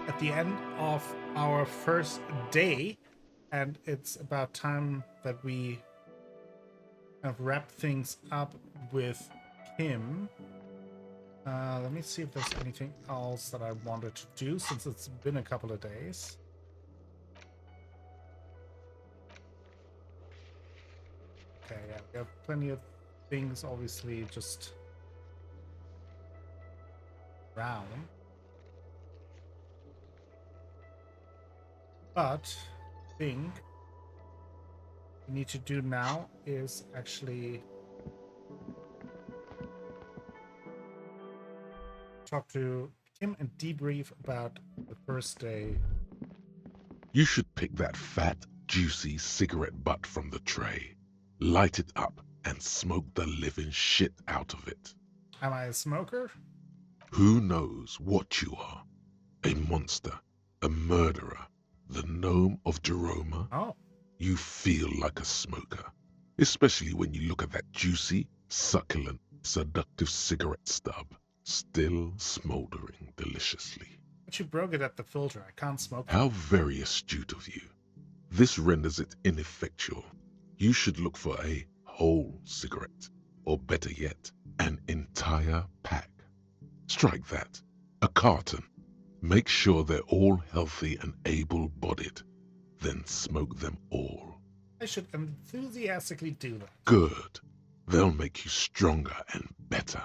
at the end of our first day, and it's about time that we kind of wrap things up with Kim. Let me see if there's anything else that I wanted to do since it's been a couple of days. Okay, yeah, we have plenty of things, obviously, just around. But I think what we need to do now is actually talk to Kim and debrief about the first day. You should pick that fat, juicy cigarette butt from the tray, light it up, and smoke the living shit out of it. Am I a smoker? Who knows what you are? A monster, a murderer, the gnome of Jeroma? Oh, You feel like a smoker, especially when you look at that juicy, succulent, seductive cigarette stub, still smoldering deliciously. but you broke it at the filter. I can't smoke it. How very astute of you. This renders it ineffectual. You should look for a whole cigarette, or better yet, an entire pack. Strike that. A carton. Make sure they're all healthy and able-bodied. Then smoke them all. I should enthusiastically do that. Good. They'll make you stronger and better.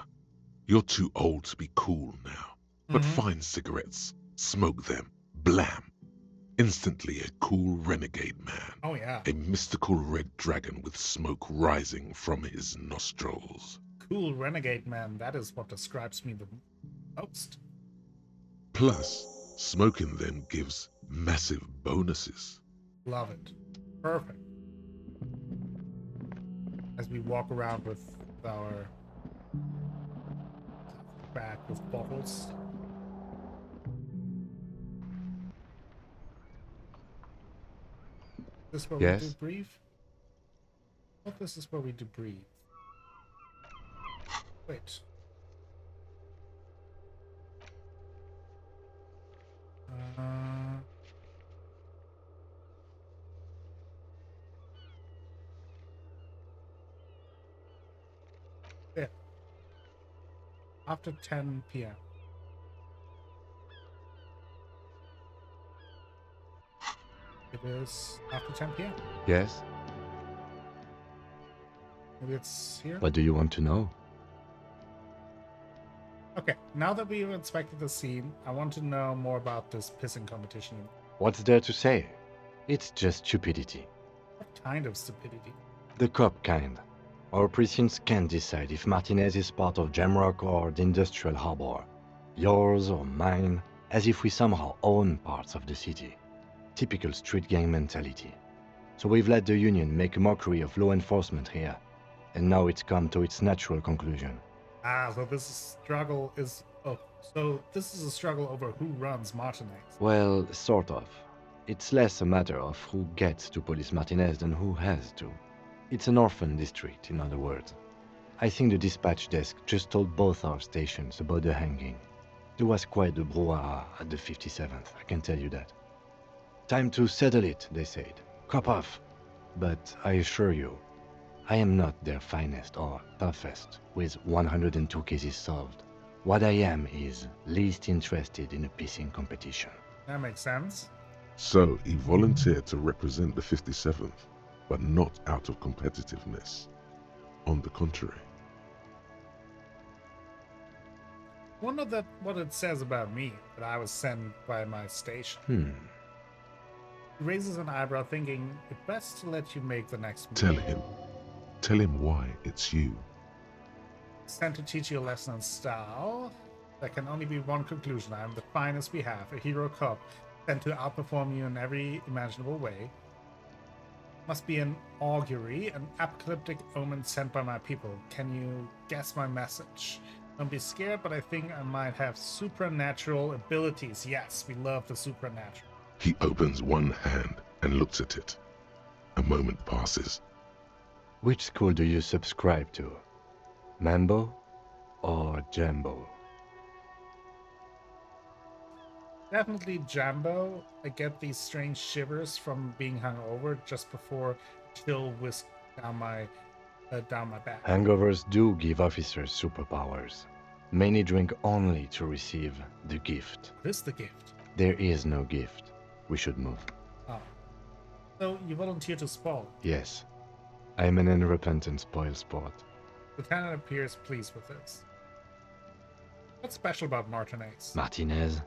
You're too old to be cool now. But fine cigarettes, smoke them, blam. Instantly a cool renegade man. Oh, yeah. A mystical red dragon with smoke rising from his nostrils. Cool renegade man. That is what describes me the most. Plus, smoking them gives massive bonuses. Love it. Perfect. As we walk around with our bag with bottles. This is where Yes? we do brief? Oh, this is where we do breathe. Wait. Yeah. After 10 p.m. It is after 10 p.m. Yes? Maybe it's here. What do you want to know? Okay, now that we've inspected the scene, I want to know more about this pissing competition. What's there to say? It's just stupidity. What kind of stupidity? The cop kind. Our precincts can't decide if Martinez is part of Jamrock or the Industrial Harbor. Yours or mine, as if we somehow own parts of the city. Typical street gang mentality. So we've let the Union make a mockery of law enforcement here. And now it's come to its natural conclusion. Ah, so this struggle is... Oh, so this is a struggle over who runs Martinez. Well, sort of. It's less a matter of who gets to police Martinez than who has to. It's an orphan district, in other words. I think the dispatch desk just told both our stations about the hanging. There was quite the brouhaha at the 57th, I can tell you that. Time to settle it, they said. Cop off. But I assure you, I am not their finest or toughest, with 102 cases solved. What I am is least interested in a pissing competition. That makes sense. So he volunteered to represent the 57th, but not out of competitiveness. On the contrary. Wonder that what it says about me, that I was sent by my station. He raises an eyebrow, thinking it best to let you make the next move. Tell him why it's you. Sent to teach you a lesson in style. There can only be one conclusion. I am the finest we have, a hero cop, sent to outperform you in every imaginable way. Must be an augury, an apocalyptic omen sent by my people. Can you guess my message? Don't be scared, but I think I might have supernatural abilities. Yes, we love the supernatural. He opens one hand and looks at it. A moment passes. Which school do you subscribe to? Mambo or Jambo? Definitely Jambo. I get these strange shivers from being hungover just before chill whisk down my back. Hangovers do give officers superpowers. Many drink only to receive the gift. What is the gift? There is no gift. We should move. Oh. So you volunteer to spoil. Yes. I am an unrepentant spoil sport. Lieutenant appears pleased with this. What's special about Martinez? Martinez?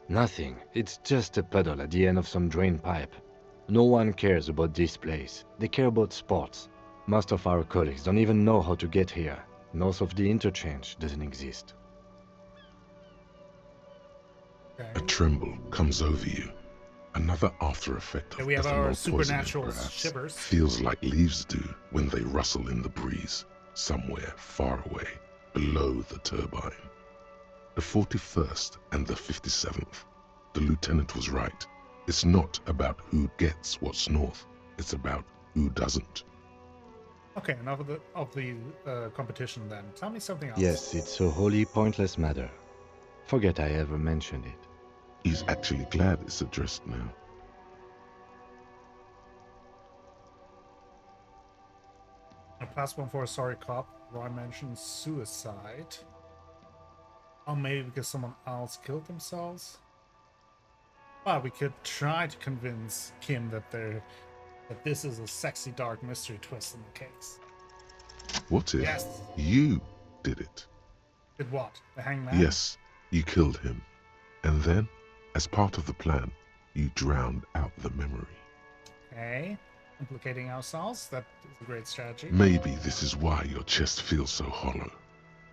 Nothing. It's just a puddle at the end of some drain pipe. No one cares about this place. They care about sports. Most of our colleagues don't even know how to get here. Most of the interchange doesn't exist. A Okay. tremble comes over you. Another after effect of We have our ethanol poisoning, supernatural perhaps. shivers. Feels like leaves do when they rustle in the breeze, somewhere far away, below the turbine. The 41st and the 57th. The lieutenant was right. It's not about who gets what's north. It's about who doesn't. Okay, enough of the competition then. Tell me something else. Yes, it's a wholly pointless matter. Forget I ever mentioned it. He's actually glad it's addressed now. A +1 for a sorry cop. Roy mentions suicide. Oh, maybe because someone else killed themselves? Well, we could try to convince Kim that this is a sexy dark mystery twist in the case. What if Yes. you did it? Did what? The hangman? Yes, you killed him. And then, as part of the plan, you drowned out the memory. Okay. Implicating ourselves. That is a great strategy. Maybe this is why your chest feels so hollow.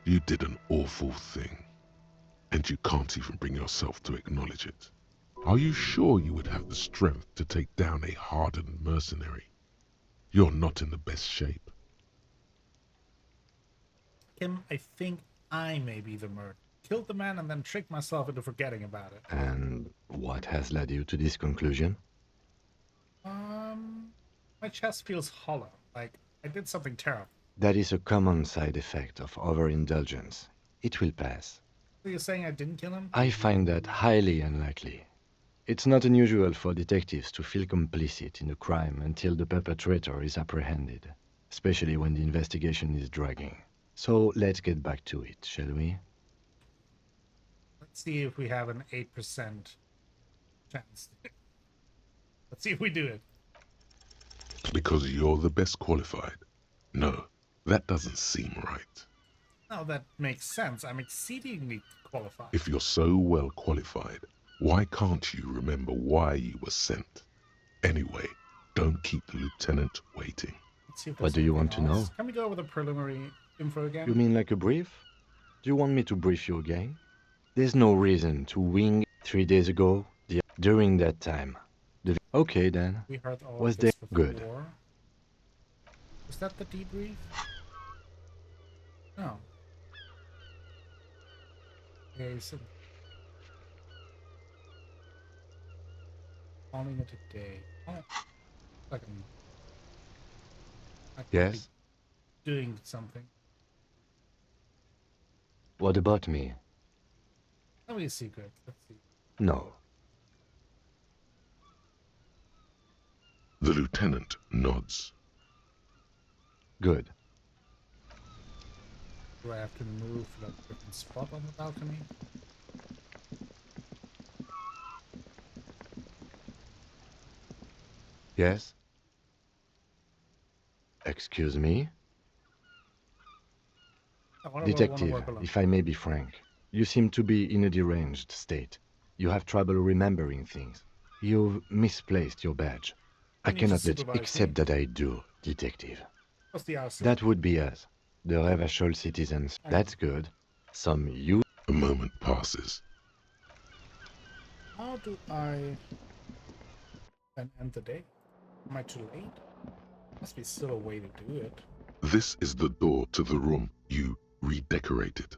You did an awful thing. And you can't even bring yourself to acknowledge it. Are you sure you would have the strength to take down a hardened mercenary? You're not in the best shape. Kim, I think I may be the murderer. Killed the man and then tricked myself into forgetting about it. And what has led you to this conclusion? My chest feels hollow. Like I did something terrible. That is a common side effect of overindulgence. It will pass. So you're saying I didn't kill him? I find that highly unlikely. It's not unusual for detectives to feel complicit in a crime until the perpetrator is apprehended, especially when the investigation is dragging. So let's get back to it, shall we? Let's see if we have an 8% chance. Let's see if we do it. Because you're the best qualified. No, that doesn't seem right. No, that makes sense. I'm exceedingly qualified. If you're so well qualified, why can't you remember why you were sent? Anyway, don't keep the lieutenant waiting. Let's see if What there's do you anything want to else. know? Can we go over the preliminary info again? You mean like a brief? Do you want me to brief you again? There's no reason to wing 3 days ago. During that time. Okay then. We heard all Was of this there good? before. Was that the debrief? No. Okay, so calling it a day. Oh, like I could be Yes? doing something. What about me? Tell me a secret. Let's see. No. The lieutenant nods. Good. Do I have to move to a different spot on the balcony? Yes? Excuse me? Detective, work alone. if I may be frank, you seem to be in a deranged state. You have trouble remembering things. You've misplaced your badge. I You need to cannot let supervise accept me. that I do, detective. What's the RC? That would be us, the Revachol citizens. That's good. Some you. A moment passes. How do I then end the day? Am I too late? Must be still a way to do it. This is the door to the room you redecorated.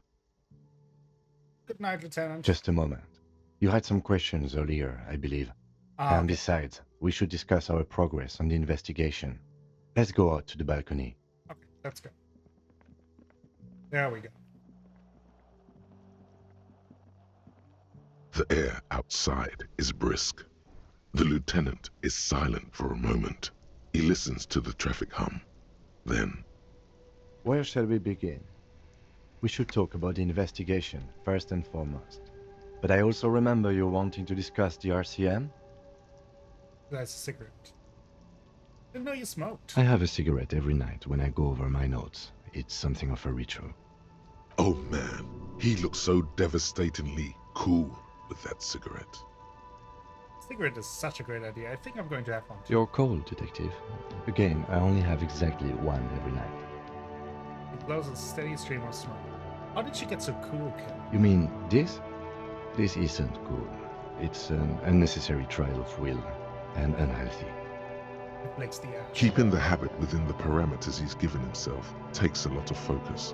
Good night, Lieutenant. Just a moment. You had some questions earlier, I believe. And okay. besides, we should discuss our progress on the investigation. Let's go out to the balcony. Okay, let's go. There we go. The air outside is brisk. The lieutenant is silent for a moment. He listens to the traffic hum. Then, Where shall we begin? We should talk about the investigation, first and foremost. But I also remember you wanting to discuss the RCM? That's a cigarette. Didn't know you smoked. I have a cigarette every night when I go over my notes. It's something of a ritual. oh man, he looks so devastatingly cool with that cigarette. Cigarette is such a great idea. I think I'm going to have one too. Your call, detective. Again, I only have exactly one every night. It blows a steady stream of smoke. How did she get so cool, Kim? You mean this? This isn't cool. It's an unnecessary trial of will, and unhealthy. It flicks the ash. Keeping the habit within the parameters he's given himself takes a lot of focus.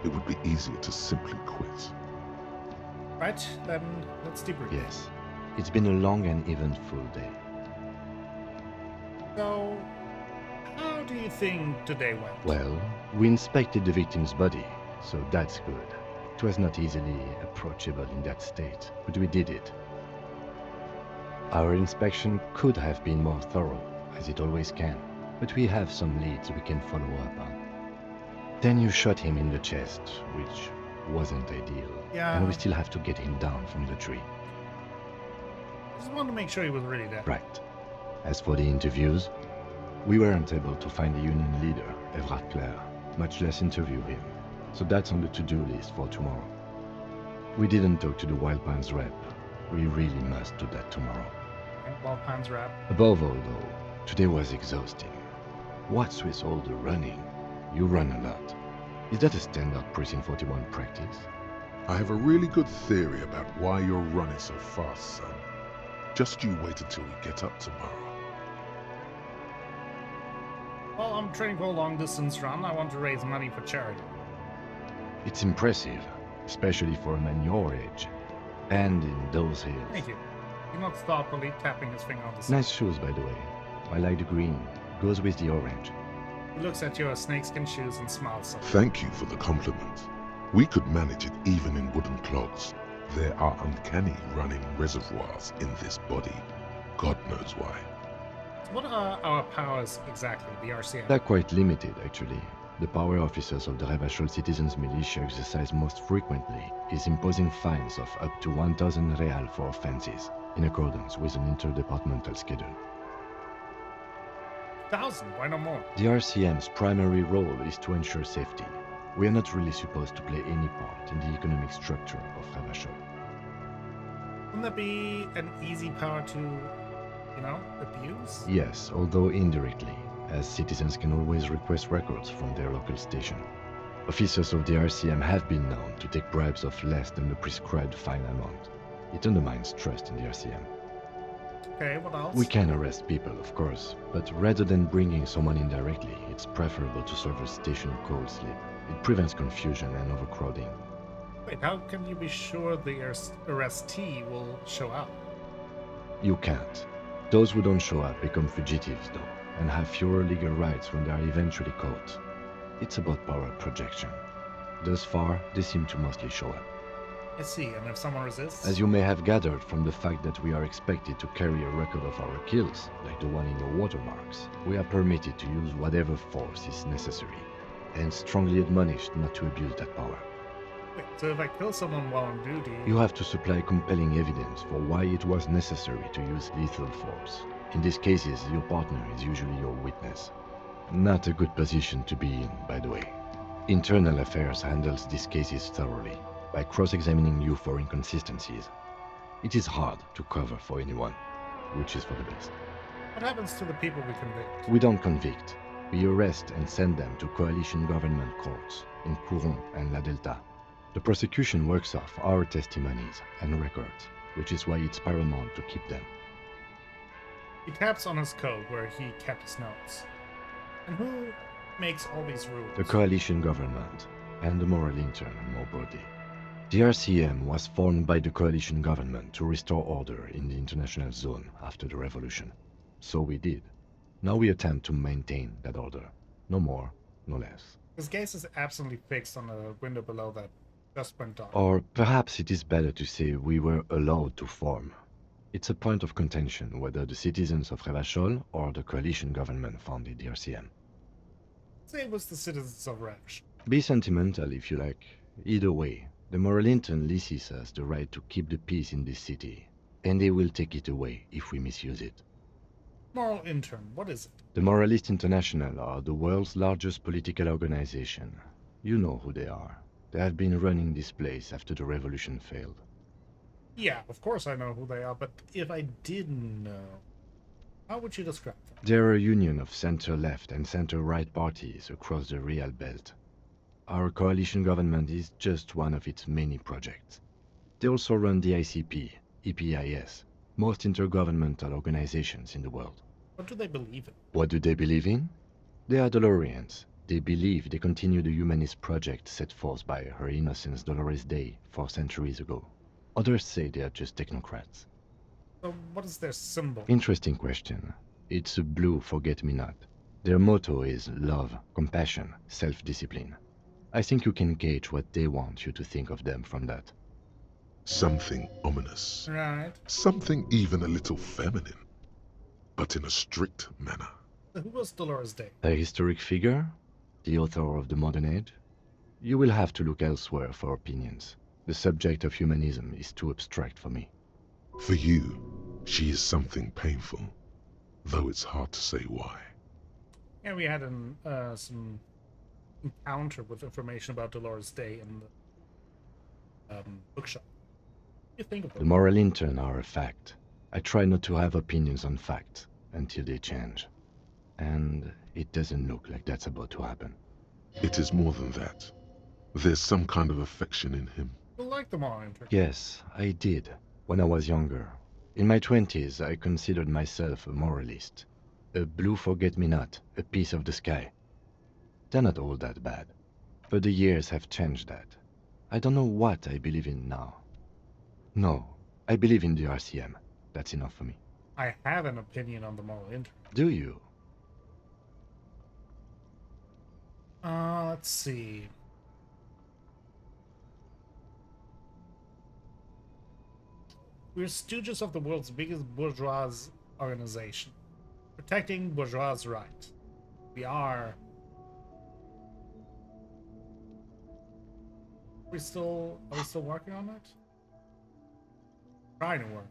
It would be easier to simply quit. Right, then let's debrief. Yes. It's been a long and eventful day. So, how do you think today went? Well, we inspected the victim's body, so that's good. It was not easily approachable in that state, but we did it. Our inspection could have been more thorough, as it always can, but we have some leads we can follow up on. Then you shot him in the chest, which wasn't ideal, Yeah. and we still have to get him down from the tree. Just wanted to make sure he was really dead. Right. As for the interviews, we weren't able to find the union leader, Revachol, much less interview him, so that's on the to-do list for tomorrow. We didn't talk to the Wild Pines rep. We really must do that tomorrow. And Wild Pines rap. Above all, though, today was exhausting. What's with all the running? You run a lot. Is that a standard Precinct 41 practice? I have a really good theory about why you're running so fast, son. Just you wait until we get up tomorrow. Well, I'm training for a long distance run. I want to raise money for charity. It's impressive, especially for a man your age. And in those hills. Thank you. He nods thoughtfully, tapping his finger on the side. Nice shoes, by the way. I like the green. Goes with the orange. He looks at your snakeskin shoes and smiles softly. Thank you for the compliment. We could manage it even in wooden clogs. There are uncanny running reservoirs in this body. God knows why. What are our powers exactly, the RCM? They're quite limited, actually. The power officers of the Revachol Citizens Militia exercise most frequently is imposing fines of up to 1,000 real for offenses, in accordance with an interdepartmental schedule. 1,000, why no more? The RCM's primary role is to ensure safety. We are not really supposed to play any part in the economic structure of Revachol. Wouldn't that be an easy power to, abuse? Yes, although indirectly, as citizens can always request records from their local station. Officers of the RCM have been known to take bribes of less than the prescribed fine amount. It undermines trust in the RCM. Okay, what else? We can arrest people, of course, but rather than bringing someone in directly, it's preferable to serve a station code slip. It prevents confusion and overcrowding. Wait, how can you be sure the arrestee will show up? You can't. Those who don't show up become fugitives, though, and have fewer legal rights when they are eventually caught. It's about power projection. Thus far, they seem to mostly show up. I see, and if someone resists? As you may have gathered from the fact that we are expected to carry a record of our kills, like the one in your watermarks, we are permitted to use whatever force is necessary, and strongly admonished not to abuse that power. Wait, so if I kill someone while on duty... You have to supply compelling evidence for why it was necessary to use lethal force. In these cases, your partner is usually your witness. Not a good position to be in, by the way. Internal Affairs handles these cases thoroughly, by cross-examining you for inconsistencies. It is hard to cover for anyone, which is for the best. What happens to the people we convict? We don't convict. We arrest and send them to coalition government courts in Couron and La Delta. The prosecution works off our testimonies and records, which is why it's paramount to keep them. He taps on his code where he kept his notes. And who makes all these rules? The coalition government, and the moral intern more broadly. The RCM was formed by the coalition government to restore order in the international zone after the revolution. So we did. Now we attempt to maintain that order. No more, no less. His gaze is absolutely fixed on the window below that just went dark. Or perhaps it is better to say we were allowed to form. It's a point of contention whether the citizens of Revachol or the coalition government founded the RCM. Say it was the citizens of Revachol. Be sentimental if you like. Either way, the Moralinton leases us the right to keep the peace in this city, and they will take it away if we misuse it. Moral intern, what is it? The Moralists International are the world's largest political organization. You know who they are. They have been running this place after the revolution failed. Yeah, of course I know who they are, but if I didn't know, how would you describe them? They're a union of center-left and center-right parties across the Real Belt. Our coalition government is just one of its many projects. They also run the ICP, EPIS, most intergovernmental organizations in the world. What do they believe in? What do they believe in? They are Dolorians. They believe they continue the humanist project set forth by Her Innocence Dolores Day 4 centuries ago. Others say they are just technocrats. So what is their symbol? Interesting question. It's a blue forget-me-not. Their motto is love, compassion, self-discipline. I think you can gauge what they want you to think of them from that. Something ominous. Right. Something even a little feminine, but in a strict manner. So who was Dolores Day? A historic figure? The author of the modern age? You will have to look elsewhere for opinions. The subject of humanism is too abstract for me. For you, she is something painful, though it's hard to say why. Yeah, we had some encounter with information about Dolores Day in the bookshop. What do you think of The them? moral intern are a fact. I try not to have opinions on facts until they change. And it doesn't look like that's about to happen. It is more than that. There's some kind of affection in him. You like the moral intern? Yes, I did, when I was younger. In my 20s, I considered myself a moralist. A blue forget-me-not, a piece of the sky. They're not all that bad. But the years have changed that. I don't know what I believe in now. No, I believe in the RCM. That's enough for me. I have an opinion on the moral intern. Do you? Let's see. We're stooges of the world's biggest bourgeois organization, protecting bourgeois' rights. Are we still working on it? Trying to work.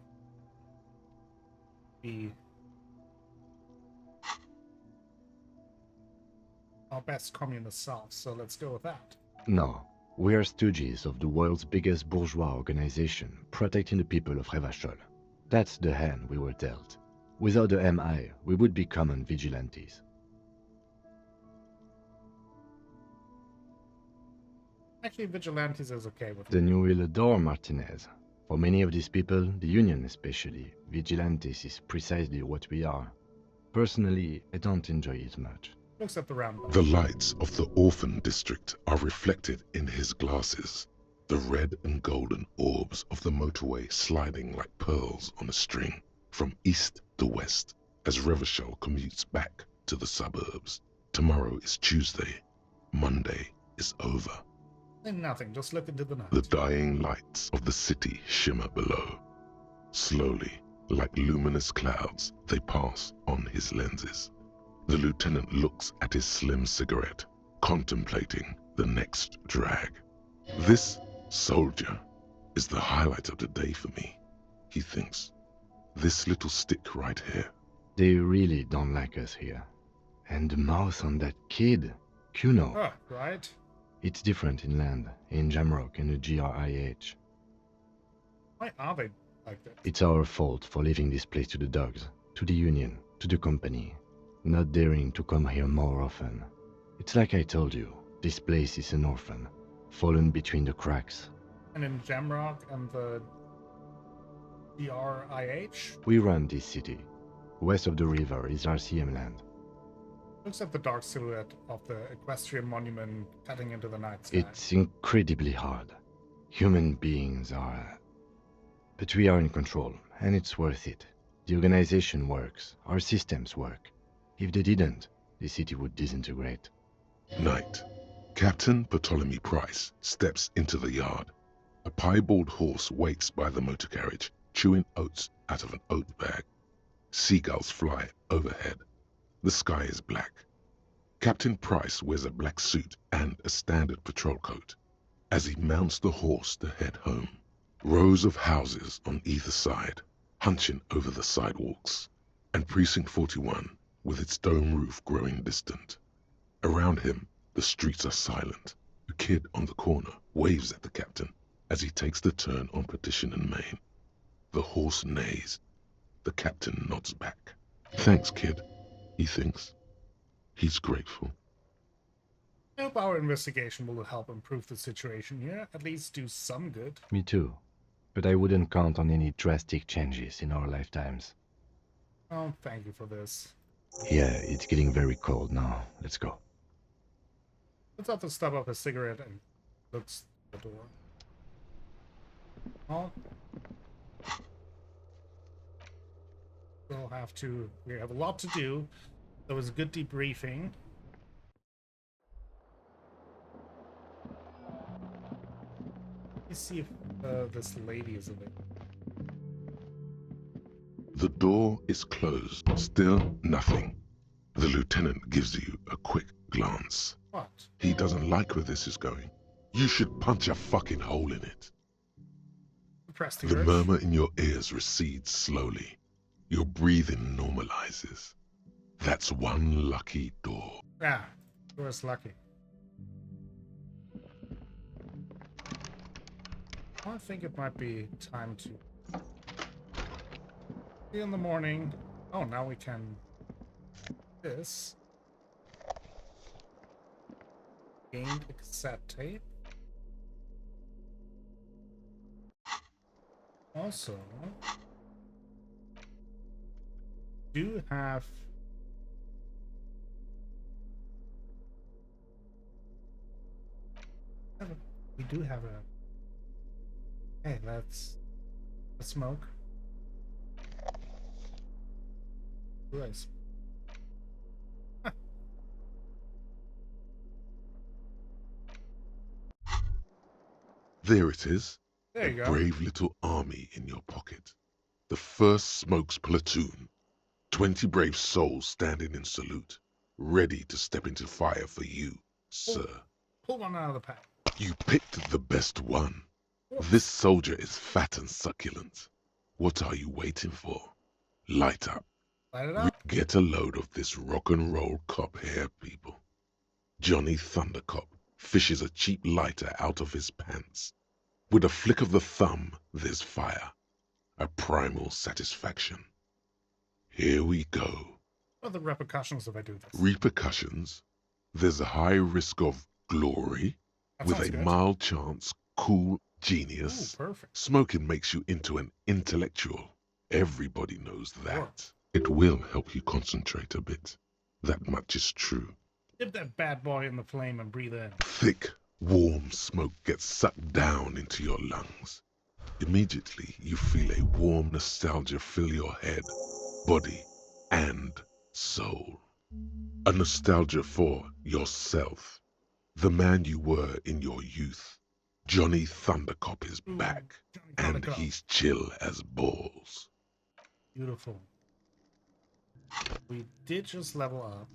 Be our best communist selves, so let's go with that. No. We are stooges of the world's biggest bourgeois organization, protecting the people of Revachol. That's the hand we were dealt. Without the MI, we would be common vigilantes. Actually, vigilantes is okay with Then you will adore Martinez. For many of these people, the Union especially, vigilantes is precisely what we are. Personally, I don't enjoy it much. Looks at the roundabout. The lights of the orphan district are reflected in his glasses, the red and golden orbs of the motorway sliding like pearls on a string from east to west as Revachol commutes back to the suburbs. Tomorrow is Tuesday. Monday is over. Say nothing, just look into the night. The dying lights of the city shimmer below. Slowly, like luminous clouds, they pass on his lenses. The lieutenant looks at his slim cigarette, contemplating the next drag. This soldier is the highlight of the day for me, he thinks. This little stick right here. They really don't like us here. And the mouth on that kid, Kuno. Oh, right. It's different inland, in Jamrock and the GRIH. Why are they like that? It's our fault for leaving this place to the dogs, to the Union, to the company. Not daring to come here more often. It's like I told you, this place is an orphan, fallen between the cracks. And in Jamrock and the GRIH? We run this city. West of the river is RCM land. Looks at the dark silhouette of the equestrian monument cutting into the night sky. It's incredibly hard. Human beings are... But we are in control, and it's worth it. The organization works, our systems work. If they didn't, the city would disintegrate. Night. Captain Ptolemy Price steps into the yard. A piebald horse waits by the motor carriage, chewing oats out of an oat bag. Seagulls fly overhead. The sky is black. Captain Price wears a black suit and a standard patrol coat. As he mounts the horse to head home, rows of houses on either side, hunching over the sidewalks, and Precinct 41 with its dome roof growing distant. Around him, the streets are silent. A kid on the corner waves at the captain as he takes the turn on Petition and Main. The horse neighs. The captain nods back. Thanks, kid, he thinks. He's grateful. I hope our investigation will help improve the situation here, at least do some good. Me too. But I wouldn't count on any drastic changes in our lifetimes. Oh, thank you for this. Yeah, it's getting very cold now. Let's go. Puts out the stub of a cigarette and looks at the door. Oh. We have a lot to do. There was a good debriefing. Let's see if this lady is available. The door is closed. Still nothing. The lieutenant gives you a quick glance. What? He doesn't like where this is going. You should punch a fucking hole in it. Press the The urge. murmur in your ears recedes slowly. Your breathing normalizes. That's one lucky door. Yeah, it was lucky. I think it might be time to be in the morning. Oh, now we can this. Gained a cassette tape. Also, do have we do have a hey, let's smoke. Nice. There it is. There you A go. brave little army in your pocket. The first Smokes platoon. 20 brave souls standing in salute, ready to step into fire for you, sir. Pull one out of the pack. You picked the best one. This soldier is fat and succulent. What are you waiting for? Light up. Light it up. Get a load of this rock and roll cop hair, people. Johnny Thundercop fishes a cheap lighter out of his pants. With a flick of the thumb, there's fire. A primal satisfaction. Here we go. What are the repercussions if I do this? Repercussions? There's a high risk of glory, That with sounds a good. mild chance, cool Ooh, genius. perfect. Smoking makes you into an intellectual. Everybody knows that. Sure. It will help you concentrate a bit. That much is true. Dip that bad boy in the flame and breathe in. Thick, warm smoke gets sucked down into your lungs. Immediately, you feel a warm nostalgia fill your head, body, and soul. A nostalgia for yourself, the man you were in your youth. Johnny Thundercop is back, Johnny and Thundercop. he's chill as balls. Beautiful. We did just level up.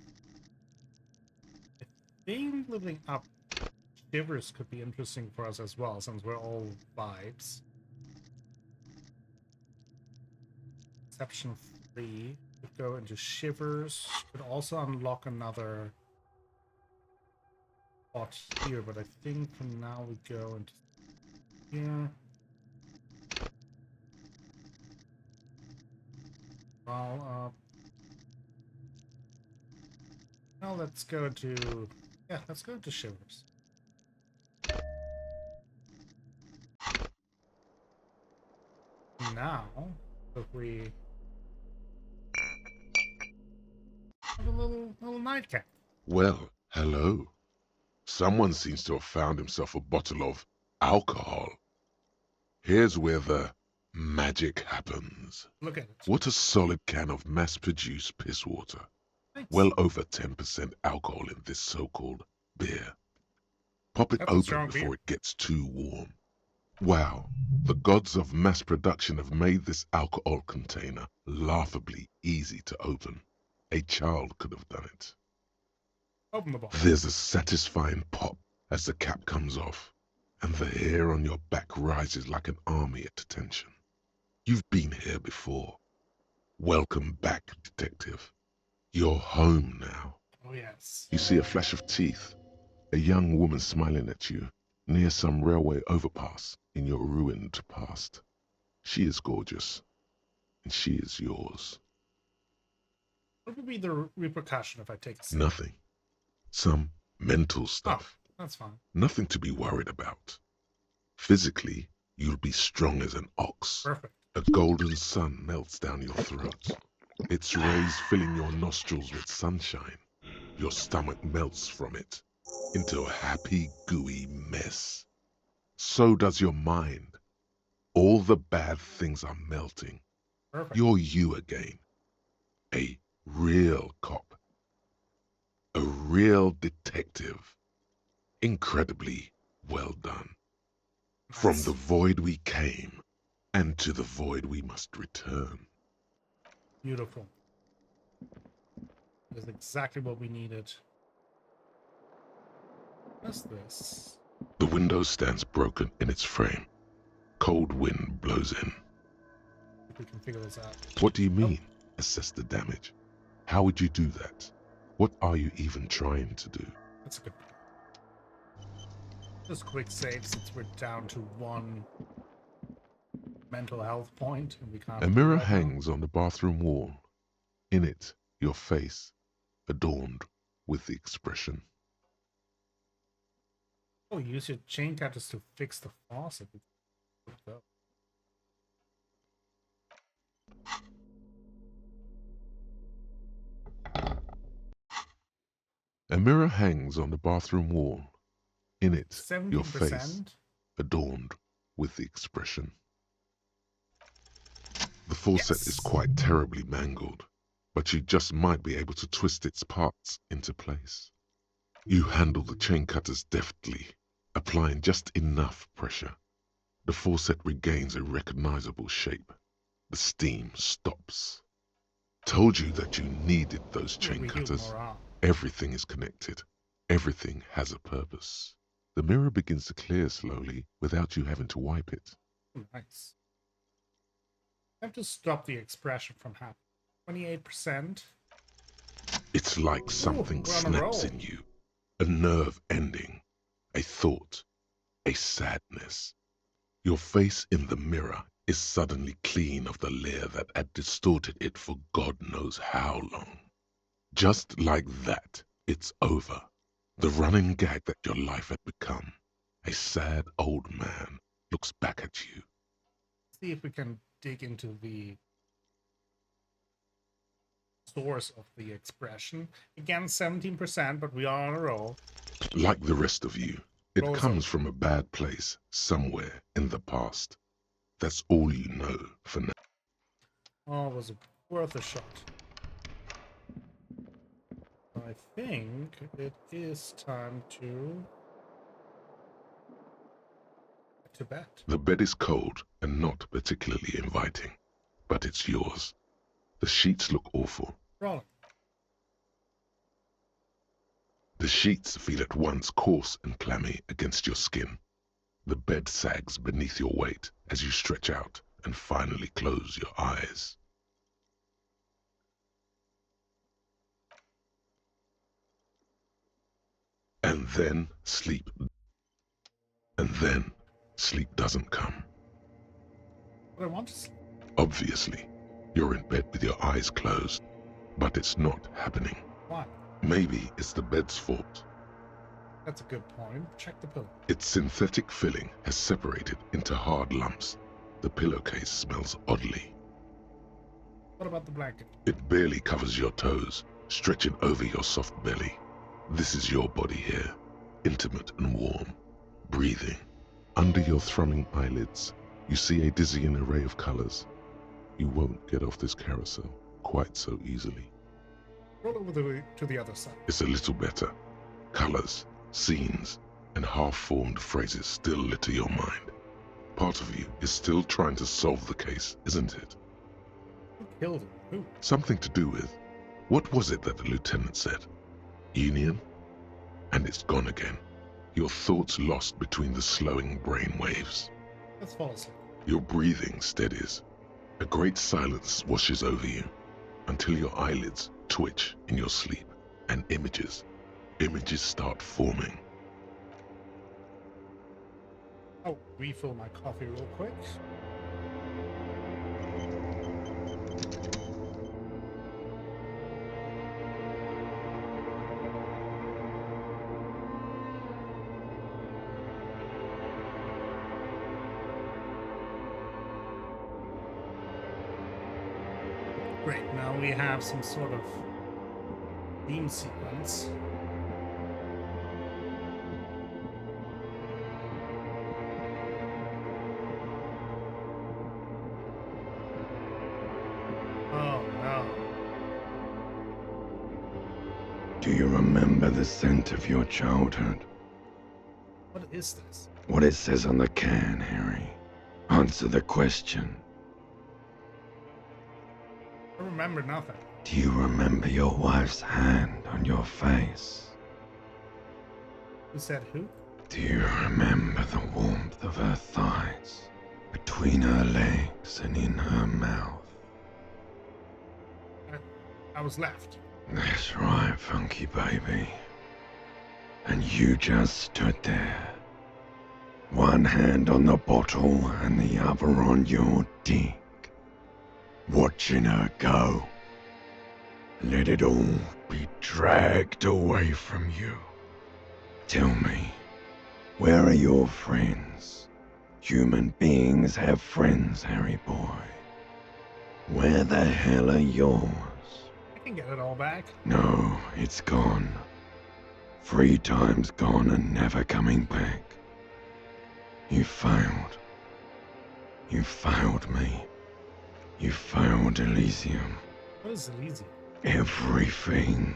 I think leveling up Shivers could be interesting for us as well, since we're all vibes. Exception 3 could go into Shivers. Could also unlock another spot here, but I think for now we go into here. All up. Now let's go to let's go to Shivers. Now, if we have a little nightcap. Well, hello. Someone seems to have found himself a bottle of alcohol. Here's where the magic happens. Look at it. What a solid can of mass-produced piss water. Thanks. Well over 10% alcohol in this so-called beer. Pop it That's a open strong before beer. it gets too warm. Wow, the gods of mass production have made this alcohol container laughably easy to open. A child could have done it. Open the bottle. There's a satisfying pop as the cap comes off, and the hair on your back rises like an army at attention. You've been here before. Welcome back, detective. You're home now. Oh, yes. You see a flash of teeth, a young woman smiling at you near some railway overpass in your ruined past. She is gorgeous, and she is yours. What would be the repercussion if I take a sip? Nothing. Some mental stuff. Oh, that's fine. Nothing to be worried about. Physically, you'll be strong as an ox. Perfect. A golden sun melts down your throat. Its rays filling your nostrils with sunshine. Your stomach melts from it into a happy, gooey mess. So does your mind. All the bad things are melting. Perfect. You're you again. A real cop. A real detective. Incredibly well done. Nice. From the void we came, and to the void we must return. Beautiful. That's exactly what we needed. What's this? The window stands broken in its frame. Cold wind blows in. If we can figure this out. What do you mean? Assess the damage. How would you do that? What are you even trying to do? That's a good point. Just quick save since we're down to one mental health point and we can't. A mirror hangs on the bathroom wall. In it, your face, adorned with the expression. Oh, use your chain cutters to fix the faucet. A mirror hangs on the bathroom wall. In it, your 17%. face, adorned with the expression. The faucet is quite terribly mangled, but you just might be able to twist its parts into place. You handle the chain cutters deftly, applying just enough pressure. The faucet regains a recognizable shape. The steam stops. Told you that you needed those chain cutters. Everything is connected. Everything has a purpose. The mirror begins to clear slowly without you having to wipe it. Nice. I have to stop the expression from happening. 28%. It's like something snaps in you. A nerve ending. A thought. A sadness. Your face in the mirror is suddenly clean of the layer that had distorted it for God knows how long. Just like that, it's over. The running gag that your life had become. A sad old man looks back at you. See if we can dig into the source of the expression. Again, 17%, but we are on a roll. Like the rest of you, it comes from a bad place somewhere in the past. That's all you know for now. Oh, was it worth a shot? I think it is time to bed. The bed is cold and not particularly inviting, but it's yours. The sheets look awful. Rolling. The sheets feel at once coarse and clammy against your skin. The bed sags beneath your weight as you stretch out and finally close your eyes. And then sleep. And then sleep doesn't come. But I want to sleep. Obviously, you're in bed with your eyes closed, but it's not happening. Why? Maybe it's the bed's fault. That's a good point. Check the pillow. Its synthetic filling has separated into hard lumps. The pillowcase smells oddly. What about the blanket? It barely covers your toes, stretching over your soft belly. This is your body here, intimate and warm, breathing. Under your thrumming eyelids, you see a dizzying array of colors. You won't get off this carousel quite so easily. Roll over to the other side. It's a little better. Colors, scenes, and half-formed phrases still litter your mind. Part of you is still trying to solve the case, isn't it? Who killed him? Who? Something to do with, what was it that the lieutenant said? Union? And it's gone again. Your thoughts lost between the slowing brain waves. Let's fall asleep. Your breathing steadies. A great silence washes over you until your eyelids twitch in your sleep and images start forming. Oh, refill my coffee real quick. Great, now we have some sort of theme sequence. Oh no. Do you remember the scent of your childhood? What is this? What it says on the can, Harry? Answer the question. I remember nothing. Do you remember your wife's hand on your face? Who said who? Do you remember the warmth of her thighs, between her legs and in her mouth? I was left. That's right, funky baby. And you just stood there. One hand on the bottle and the other on your dick. Watching her go. Let it all be dragged away from you. Tell me, where are your friends? Human beings have friends, Harry boy. Where the hell are yours? I can get it all back. No, it's gone. 3 times gone and never coming back. You failed. You failed me. You failed Elysium. What is Elysium? Everything.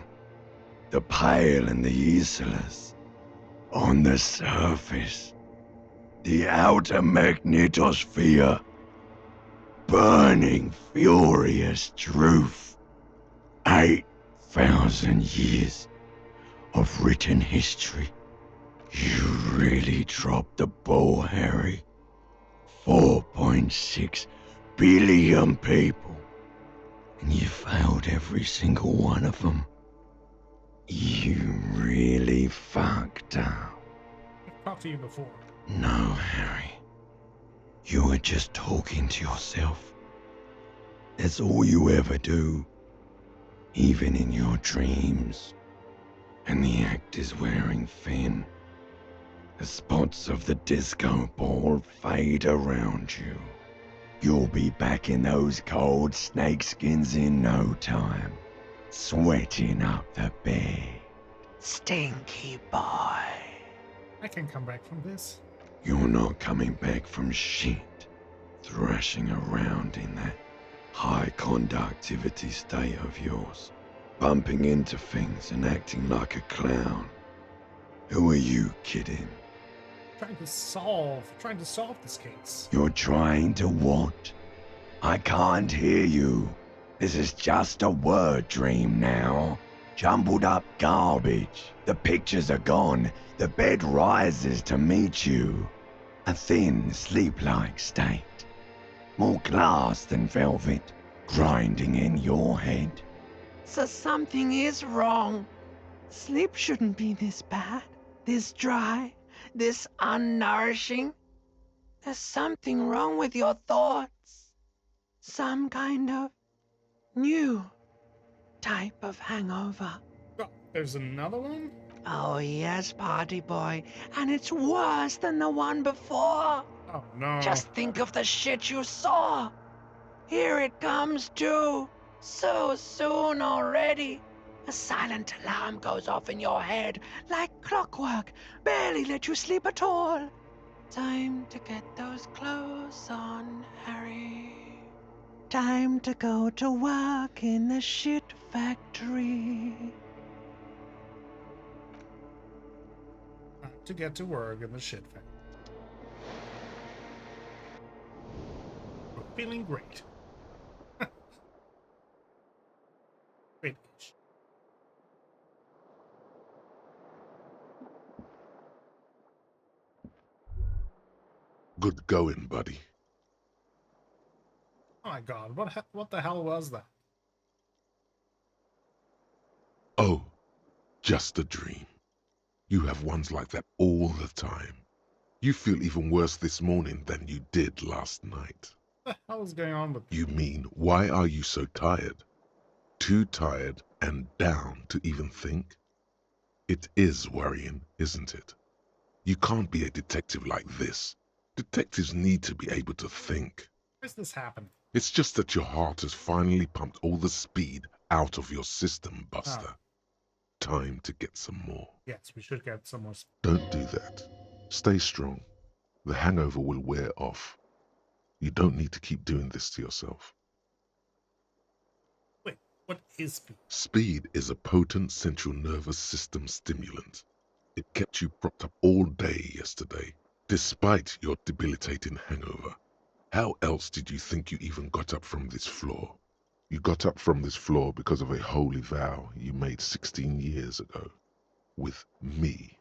The Pale and the Islas. On the surface. The outer magnetosphere. Burning, furious truth. 8,000 years of written history. You really dropped the ball, Harry. 4.6 billion people. And you failed every single one of them. You really fucked up. I've talked to you before. No, Harry. You were just talking to yourself. That's all you ever do. Even in your dreams. And the act is wearing thin. The spots of the disco ball fade around you. You'll be back in those cold snakeskins in no time. Sweating up the bed. Stinky boy. I can come back from this. You're not coming back from shit. Thrashing around in that high conductivity state of yours. Bumping into things and acting like a clown. Who are you kidding? Trying to solve this case. You're trying to what? I can't hear you. This is just a word dream now. Jumbled up garbage. The pictures are gone. The bed rises to meet you. A thin, sleep-like state. More glass than velvet, grinding in your head. So something is wrong. Sleep shouldn't be this bad, this dry, this unnourishing. There's something wrong with your thoughts. Some kind of new type of hangover. Oh, there's another one? Oh yes, party boy, and it's worse than the one before. Oh no. Just think of the shit you saw. Here it comes too. So soon already. A silent alarm goes off in your head like clockwork. Barely let you sleep at all. Time to get those clothes on, Harry. Time to go to work in the shit factory. to get to work in the shit factory. We're feeling great. Great. Good going, buddy. Oh my god, what the hell was that? Oh, just a dream. You have ones like that all the time. You feel even worse this morning than you did last night. What the hell is going on with You mean, why are you so tired? Too tired and down to even think? It is worrying, isn't it? You can't be a detective like this. Detectives need to be able to think. Why is this happening? It's just that your heart has finally pumped all the speed out of your system, Buster. Time to get some more. Yes, we should get some more. Don't do that. Stay strong. The hangover will wear off. You don't need to keep doing this to yourself. Wait, what is speed? Speed is a potent central nervous system stimulant. It kept you propped up all day yesterday, despite your debilitating hangover. How else did you think you even got up from this floor? You got up from this floor because of a holy vow you made 16 years ago. With me.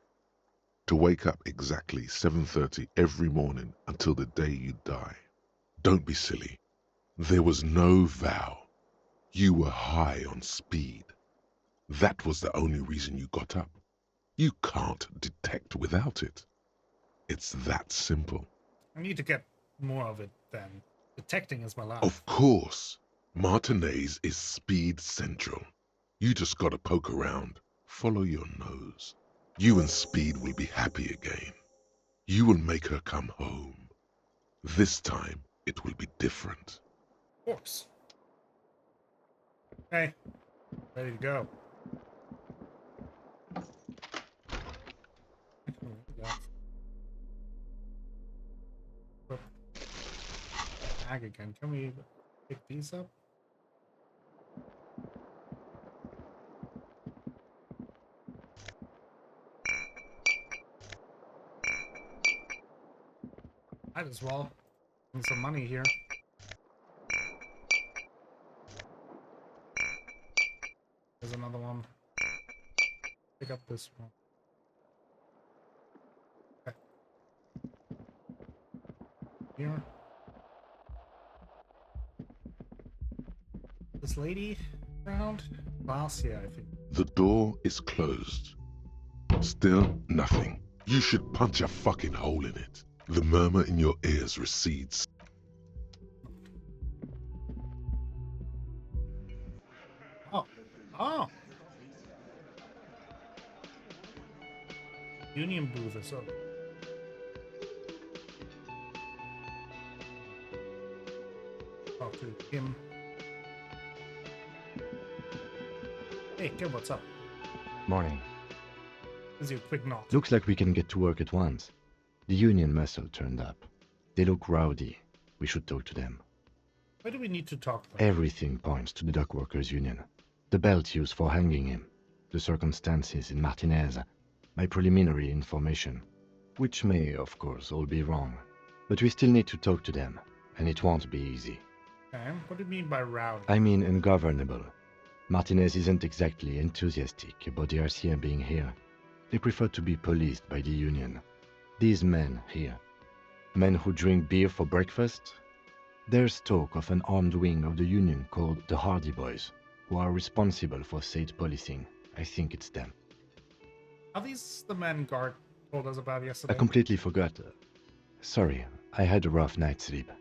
To wake up exactly 7:30 every morning until the day you die. Don't be silly. There was no vow. You were high on speed. That was the only reason you got up. You can't detect without it. It's that simple. I need to get more of it then. Detecting is my life. Of course. Martinez is speed central. You just gotta poke around. Follow your nose. You and Speed will be happy again. You will make her come home. This time, it will be different. Of course. Okay. Ready to go. Bag again. Can we pick these up? Might as well. Need some money here. There's another one. Pick up this one. Okay. Here. This lady around? Glacia, I think. The door is closed. Still nothing. You should punch a fucking hole in it. The murmur in your ears recedes. Oh. Oh! Union booth is open. Talk to him. Hey, Kim, what's up? Morning. This is a quick knot. Looks like we can get to work at once. The Union muscle turned up. They look rowdy. We should talk to them. Why do we need to talk to them? Everything points to the dock workers' union. The belt used for hanging him, the circumstances in Martinez, my preliminary information, which may, of course, all be wrong. But we still need to talk to them, and it won't be easy. Okay, what do you mean by rowdy? I mean ungovernable. Martinez isn't exactly enthusiastic about the RCM being here. They prefer to be policed by the Union. These men here, men who drink beer for breakfast, there's talk of an armed wing of the Union called the Hardy Boys, who are responsible for state policing. I think it's them. Are these the men Guard told us about yesterday? I completely forgot. Sorry, I had a rough night's sleep.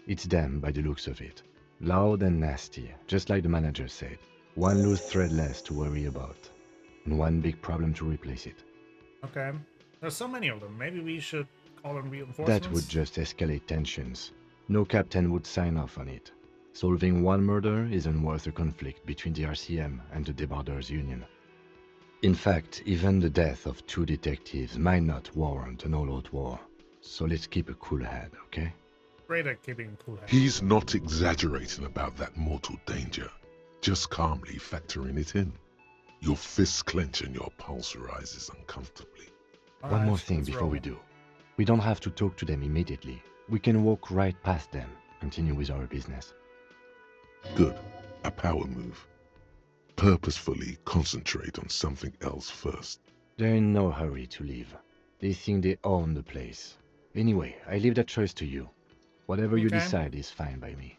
It's them by the looks of it. Loud and nasty, just like the manager said. One loose thread less to worry about, and one big problem to replace it. Okay. There's so many of them. Maybe we should call in reinforcements? That would just escalate tensions. No captain would sign off on it. Solving one murder isn't worth a conflict between the RCM and the Debarders Union. In fact, even the death of 2 detectives might not warrant an all-out war. So let's keep a cool head, okay? Great at keeping cool head. He's not exaggerating about that mortal danger, just calmly factoring it in. Your fists clench and your pulse rises uncomfortably. One more Alright, thing let's before roll. we do. We don't have to talk to them immediately. We can walk right past them, continue with our business. Good. A power move. Purposefully concentrate on something else first. They're in no hurry to leave. They think they own the place. Anyway, I leave that choice to you. Whatever you Okay. decide is fine by me.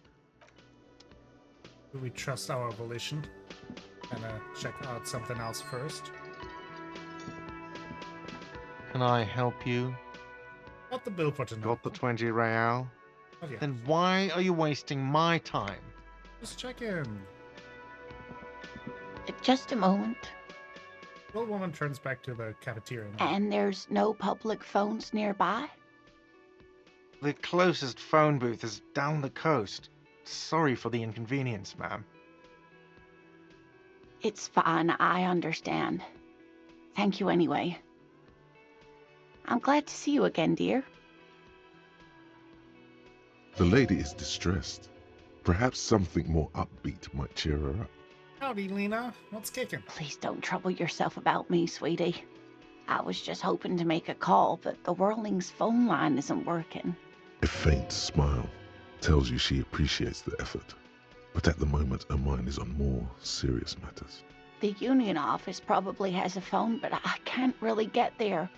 Do we trust our volition? And check out something else first. Can I help you? Got the bill for tonight. Got the 20 real? Oh, yeah. Then why are you wasting my time? Just check in. Just a moment. The old woman turns back to the cafeteria now. And there's no public phones nearby? The closest phone booth is down the coast. Sorry for the inconvenience, ma'am. It's fine, I understand. Thank you anyway. I'm glad to see you again, dear. The lady is distressed. Perhaps something more upbeat might cheer her up. Howdy, Lena. What's kicking? Please don't trouble yourself about me, sweetie. I was just hoping to make a call, but the Whirling's phone line isn't working. A faint smile tells you she appreciates the effort, but at the moment her mind is on more serious matters. The union office probably has a phone, but I can't really get there.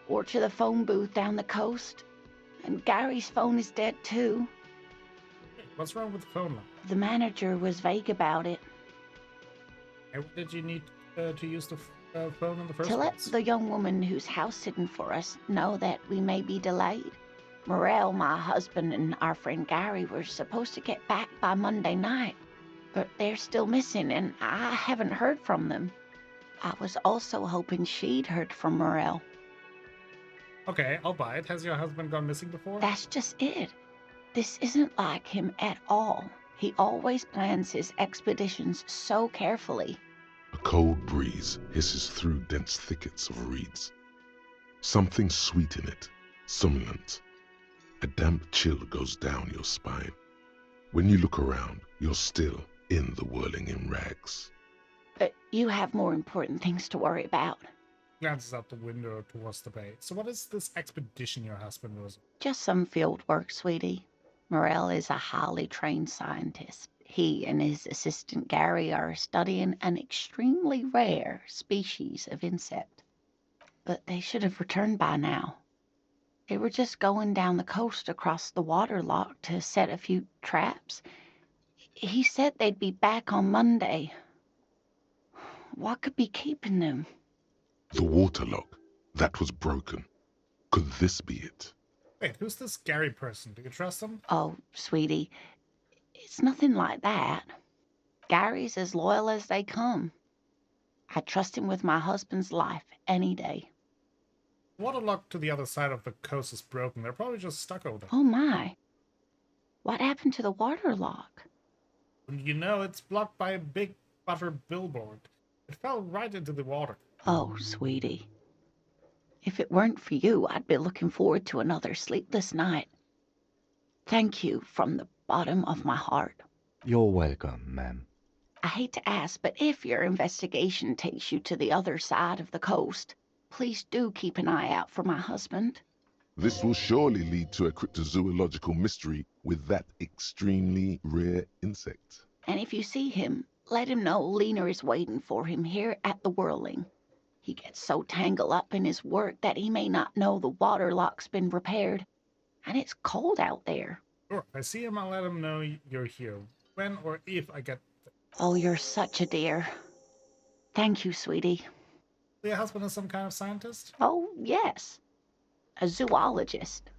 Or to the phone booth down the coast. And Gary's phone is dead too. Hey, what's wrong with the phone line? The manager was vague about it. And what did you need to use the phone in the first To let place? the young woman who's house sitting for us know that we may be delayed. Morel, my husband, and our friend Gary were supposed to get back by Monday night, but they're still missing, and I haven't heard from them. I was also hoping she'd heard from Morel. Okay, I'll buy it. Has your husband gone missing before? That's just it. This isn't like him at all. He always plans his expeditions so carefully. A cold breeze hisses through dense thickets of reeds. Something sweet in it, somnolent. A damp chill goes down your spine. When you look around, you're still in the whirling in rags. But you have more important things to worry about. Glances out the window towards the bay. So what is this expedition your husband was on? Just some field work, sweetie. Morel is a highly trained scientist. He and his assistant Gary are studying an extremely rare species of insect. But they should have returned by now. They were just going down the coast across the water lock to set a few traps. He said they'd be back on Monday. What could be keeping them? The water lock, that was broken. Could this be it? Wait, who's this Gary person? Do you trust him? Oh, sweetie, it's nothing like that. Gary's as loyal as they come. I trust him with my husband's life any day. The water lock to the other side of the coast is broken. They're probably just stuck over there. Oh my. What happened to the water lock? You know, it's blocked by a big butter billboard. It fell right into the water. Oh, sweetie. If it weren't for you, I'd be looking forward to another sleepless night. Thank you from the bottom of my heart. You're welcome, ma'am. I hate to ask, but if your investigation takes you to the other side of the coast, please do keep an eye out for my husband. This will surely lead to a cryptozoological mystery with that extremely rare insect. And if you see him, let him know Lena is waiting for him here at the Whirling. He gets so tangled up in his work that he may not know the water lock's been repaired. And it's cold out there. Sure, if I see him, I'll let him know you're here. When or if I get there. Oh, you're such a dear. Thank you, sweetie. So your husband is some kind of scientist? Oh, yes. A zoologist.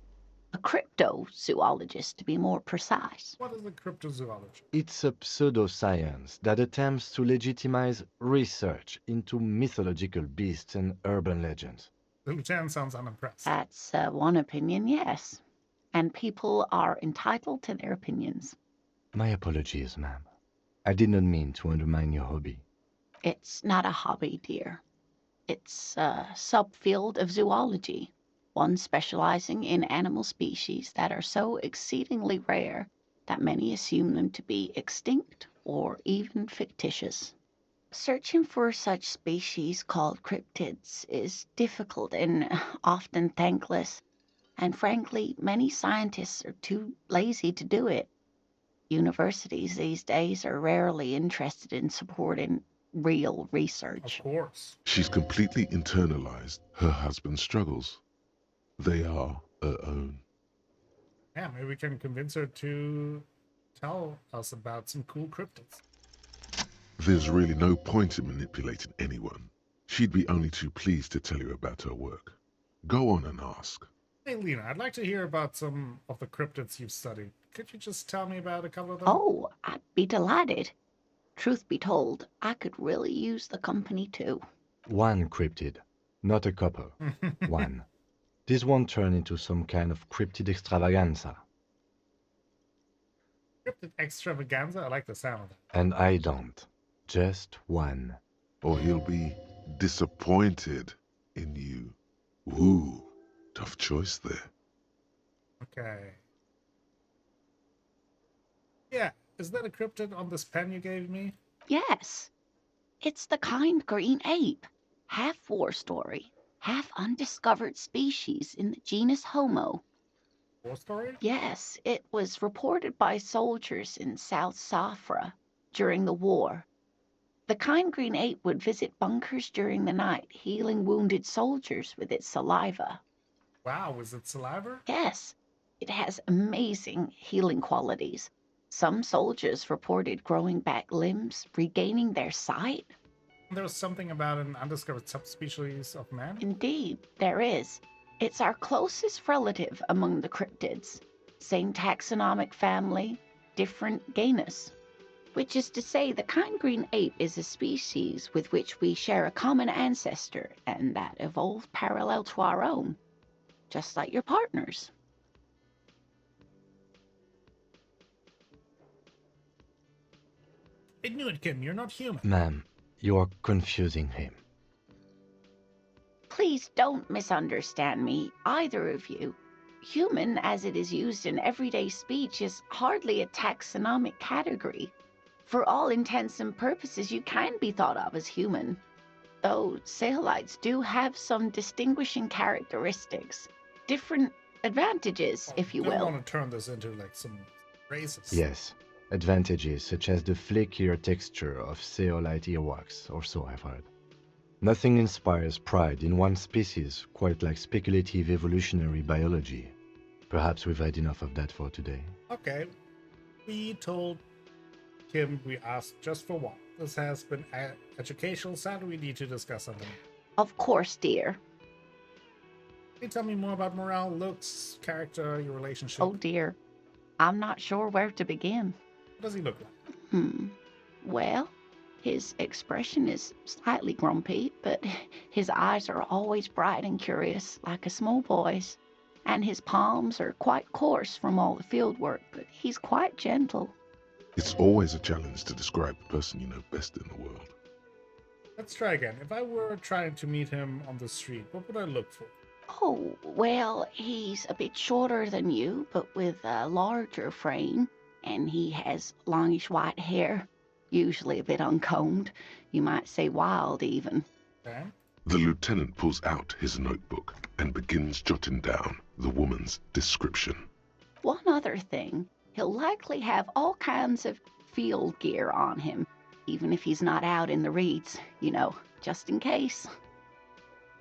A cryptozoologist, to be more precise. What is a cryptozoology? It's a pseudoscience that attempts to legitimize research into mythological beasts and urban legends. The lieutenant sounds unimpressed. That's one opinion, yes. And people are entitled to their opinions. My apologies, ma'am. I did not mean to undermine your hobby. It's not a hobby, dear. It's a subfield of zoology, one specializing in animal species that are so exceedingly rare that many assume them to be extinct or even fictitious. Searching for such species called cryptids is difficult and often thankless, and frankly, many scientists are too lazy to do it. Universities these days are rarely interested in supporting real Of research. course. She's completely internalized her husband's struggles. They are her own. Yeah, maybe we can convince her to tell us about some cool cryptids. There's really no point in manipulating anyone. She'd be only too pleased to tell you about her work. Go on and ask. Hey, Lena, I'd like to hear about some of the cryptids you've studied. Could you just tell me about a couple of them? Oh, I'd be delighted. Truth be told, I could really use the company too. One cryptid, not a couple. One. This won't turn into some kind of cryptid extravaganza. Cryptid extravaganza? I like the sound of that. And I don't. Just one. Or he'll be disappointed in you. Ooh, tough choice there. Okay. Yeah, is that a cryptid on this pen you gave me? Yes, it's the kind green ape, half war story, half undiscovered species in the genus Homo. War story? Yes, it was reported by soldiers in South Safra during the war. The kind green ape would visit bunkers during the night, healing wounded soldiers with its saliva. Wow, is it saliva? Yes, it has amazing healing qualities. Some soldiers reported growing back limbs, regaining their sight. There was something about an undiscovered subspecies of man? Indeed, there is. It's our closest relative among the cryptids. Same taxonomic family, different genus. Which is to say, the kind green ape is a species with which we share a common ancestor and that evolved parallel to our own, just like your partners. I knew it, Kim. You're not human. Ma'am, you are confusing him. Please don't misunderstand me, either of you. Human, as it is used in everyday speech, is hardly a taxonomic category. For all intents and purposes, you can be thought of as human, though Saelites do have some distinguishing characteristics, different advantages, if you I don't will. want to turn this into like some racist. Yes, advantages such as the flakier texture of zeolite earwax, or so I've heard. Nothing inspires pride in one species quite like speculative evolutionary biology. Perhaps we've had enough of that for today. Okay. We told Kim we asked just for one. This has been educational, so do we need to discuss something? Of course, dear. Can you tell me more about morale, looks, character, your relationship? Oh dear. I'm not sure where to begin. What does he look like? Well, his expression is slightly grumpy, but his eyes are always bright and curious, like a small boy's. And his palms are quite coarse from all the field work, but he's quite gentle. It's always a challenge to describe the person you know best in the world. Let's try again. If I were trying to meet him on the street, what would I look for? Oh, well, he's a bit shorter than you, but with a larger frame, and he has longish white hair, usually a bit uncombed. You might say wild, even. Okay. The lieutenant pulls out his notebook and begins jotting down the woman's description. One other thing, he'll likely have all kinds of field gear on him, even if he's not out in the reeds, just in case.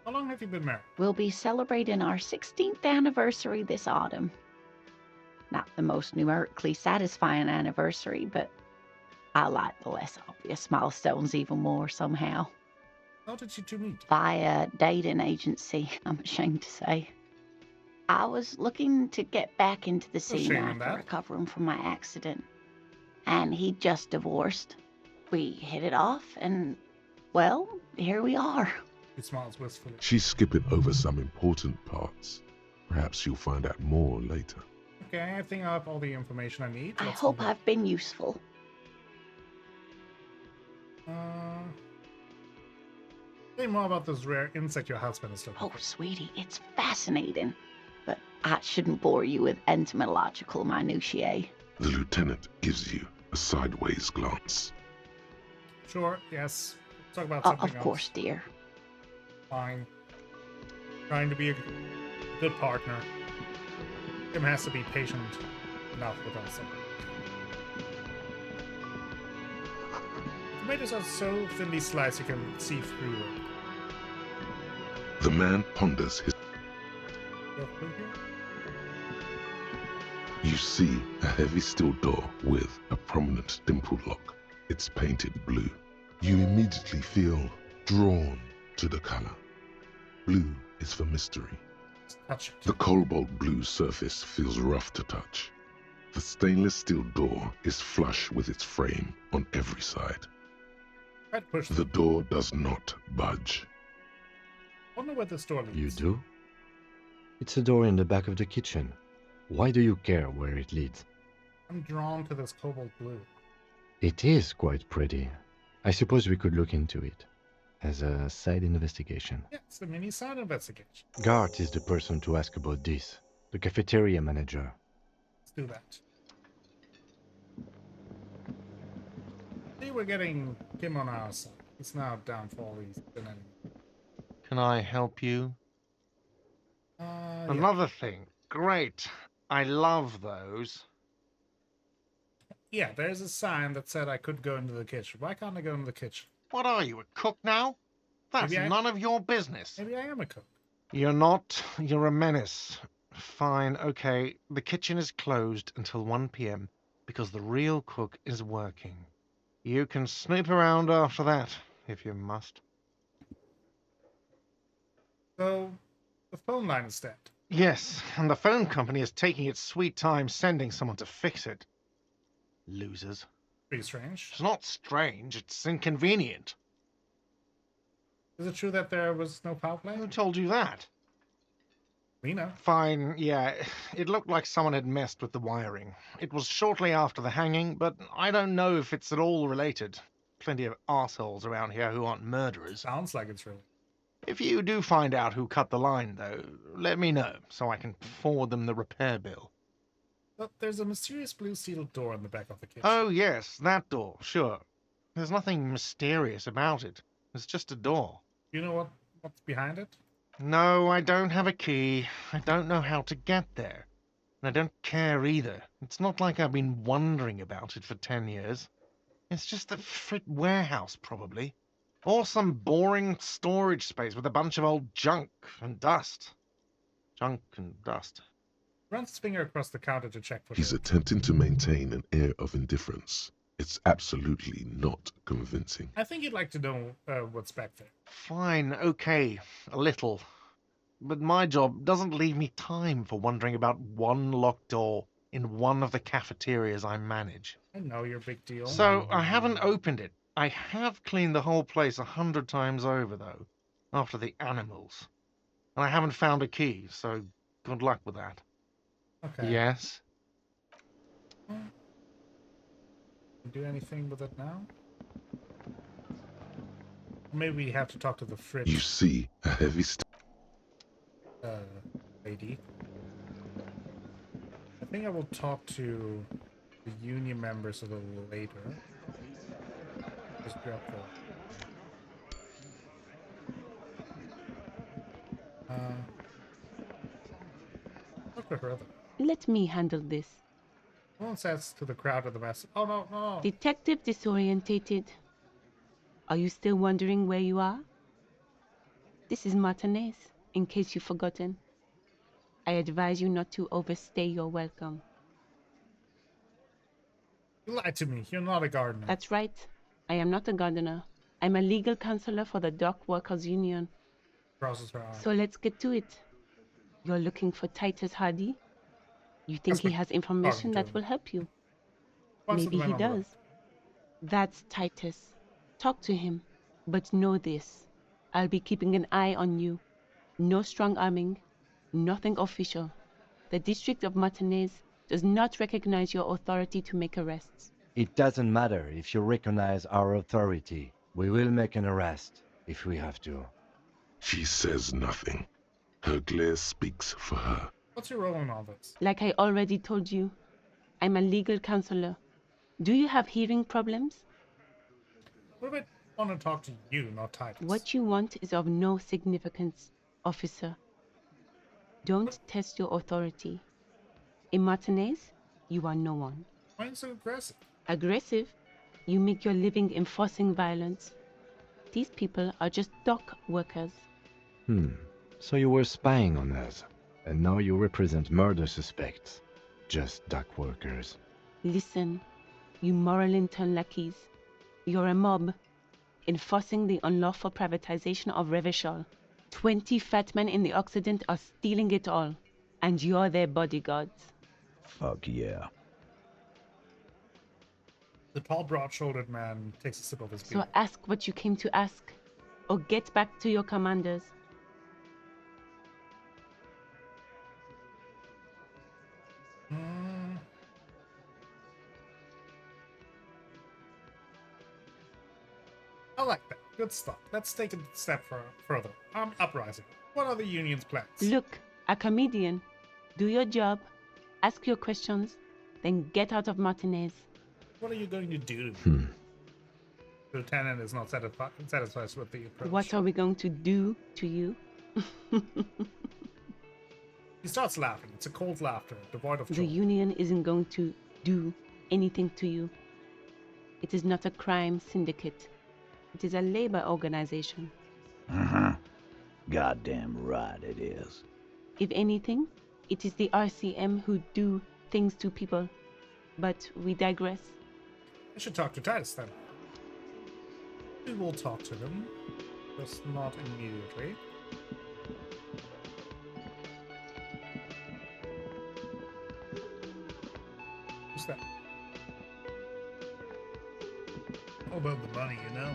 How long have you been married? We'll be celebrating our 16th anniversary this autumn. Not the most numerically satisfying anniversary, but I like the less obvious milestones even more somehow. How did you two meet? Via dating agency, I'm ashamed to say. I was looking to get back into the scene shame in after that. recovering from my accident. And he'd just divorced. We hit it off, and, well, here we are. He smiles wistfully. She's skipping over some important parts. Perhaps you'll find out more later. Okay, I think I have all the information I need. I Let's hope move on. I've been useful. Say more about this rare insect your husband is looking Oh, for. sweetie, it's fascinating. But I shouldn't bore you with entomological minutiae. The lieutenant gives you a sideways glance. Sure, yes. Let's talk about something Of course, else. dear. Fine. Trying to be a good partner. Tim has to be patient enough with us. Tomatoes are so thinly sliced you can see through it. The man ponders his. Go through here? You see a heavy steel door with a prominent dimpled lock. It's painted blue. You immediately feel drawn to the color. Blue is for mystery. Just touch it. The cobalt blue surface feels rough to touch. The stainless steel door is flush with its frame on every side. I'd push The it. door does not budge. Wonder where this door leads. You do? It's a door in the back of the kitchen. Why do you care where it leads? I'm drawn to this cobalt blue. It is quite pretty. I suppose we could look into it as a side investigation. Yeah, it's the mini side investigation. Gart is the person to ask about this, the cafeteria manager. Let's do that. See, we're getting Kim on our side. He's now down for all these. Can I help you? Yeah. Another thing. Great. I love those. Yeah, there's a sign that said I could go into the kitchen. Why can't I go into the kitchen? What are you, a cook now? That's Maybe I- none of your business. Maybe I am a cook. You're not. You're a menace. Fine, okay. The kitchen is closed until 1 p.m. because the real cook is working. You can snoop around after that, if you must. So, the phone line is dead. Yes, and the phone company is taking its sweet time sending someone to fix it. Losers. Pretty strange. It's not strange, it's inconvenient. Is it true that there was no power play? Who told you that? We know. Fine, yeah. It looked like someone had messed with the wiring. It was shortly after the hanging, but I don't know if it's at all related. Plenty of arseholes around here who aren't murderers. Sounds like it's really. If you do find out who cut the line, though, let me know, so I can forward them the repair bill. But there's a mysterious blue steel door in the back of the kitchen. Oh, yes, that door, sure. There's nothing mysterious about it. It's just a door. You know what's behind it? No, I don't have a key. I don't know how to get there. And I don't care either. It's not like I've been wondering about it for 10 years. It's just a frit warehouse, probably. Or some boring storage space with a bunch of old junk and dust. Junk and dust. Runs his finger across the counter to check for He's dirt. attempting to maintain an air of indifference. It's absolutely not convincing. I think you'd like to know what's back there. Fine, okay, a little. But my job doesn't leave me time for wondering about one locked door in one of the cafeterias I manage. I know you're a big deal. So I haven't opened it. I have cleaned the whole place 100 times over, though, after the animals. And I haven't found a key, so good luck with that. Okay. Yes? Do anything with it now? Maybe we have to talk to the fridge You see a heavy lady. I think I will talk to the union members a little later. Just grab the. Look at her other. Let me handle this. Someone says to the crowd at the mess. Oh no, no, no. Detective disorientated. Are you still wondering where you are? This is Martinez, in case you've forgotten. I advise you not to overstay your welcome. You lied to me. You're not a gardener. That's right. I am not a gardener. I'm a legal counselor for the Dock Workers Union. Crosses her arm. So let's get to it. You're looking for Titus Hardy? You think That's he what has information talking to that him. will help you? Wants to Maybe he demand on the does. That's Titus. Talk to him. But know this. I'll be keeping an eye on you. No strong arming. Nothing official. The District of Martinez does not recognize your authority to make arrests. It doesn't matter if you recognize our authority. We will make an arrest if we have to. She says nothing. Her glare speaks for her. What's your role in all this? Like I already told you, I'm a legal counselor. Do you have hearing problems? What if I want to talk to you, not Titus? What you want is of no significance, officer. Don't test your authority. In Martinez, you are no one. Why are you so aggressive? Aggressive? You make your living enforcing violence. These people are just dock workers. So you were spying on us, and now you represent murder suspects. Just dock workers. Listen, you moral intern lackeys. You're a mob, enforcing the unlawful privatization of Revachol. 20 fat men in the Occident are stealing it all, and you're their bodyguards. Fuck yeah. The tall, broad-shouldered man takes a sip of his beer. So ask what you came to ask, or get back to your commanders. I like that. Good stuff. Let's take it a step further. Armed uprising. What are the union's plans? Look, a comedian. Do your job, ask your questions, then get out of Martinez. What are you going to do? The lieutenant is not satisfied with the approach. What are we going to do to you? He starts laughing. It's a cold laughter, devoid of The joy. union isn't going to do anything to you. It is not a crime syndicate. It is a labor organization. Goddamn right it is. If anything, it is the RCM who do things to people. But we digress. I should talk to Titus then. We will talk to him, just not immediately. Who's that? All about the money, you know.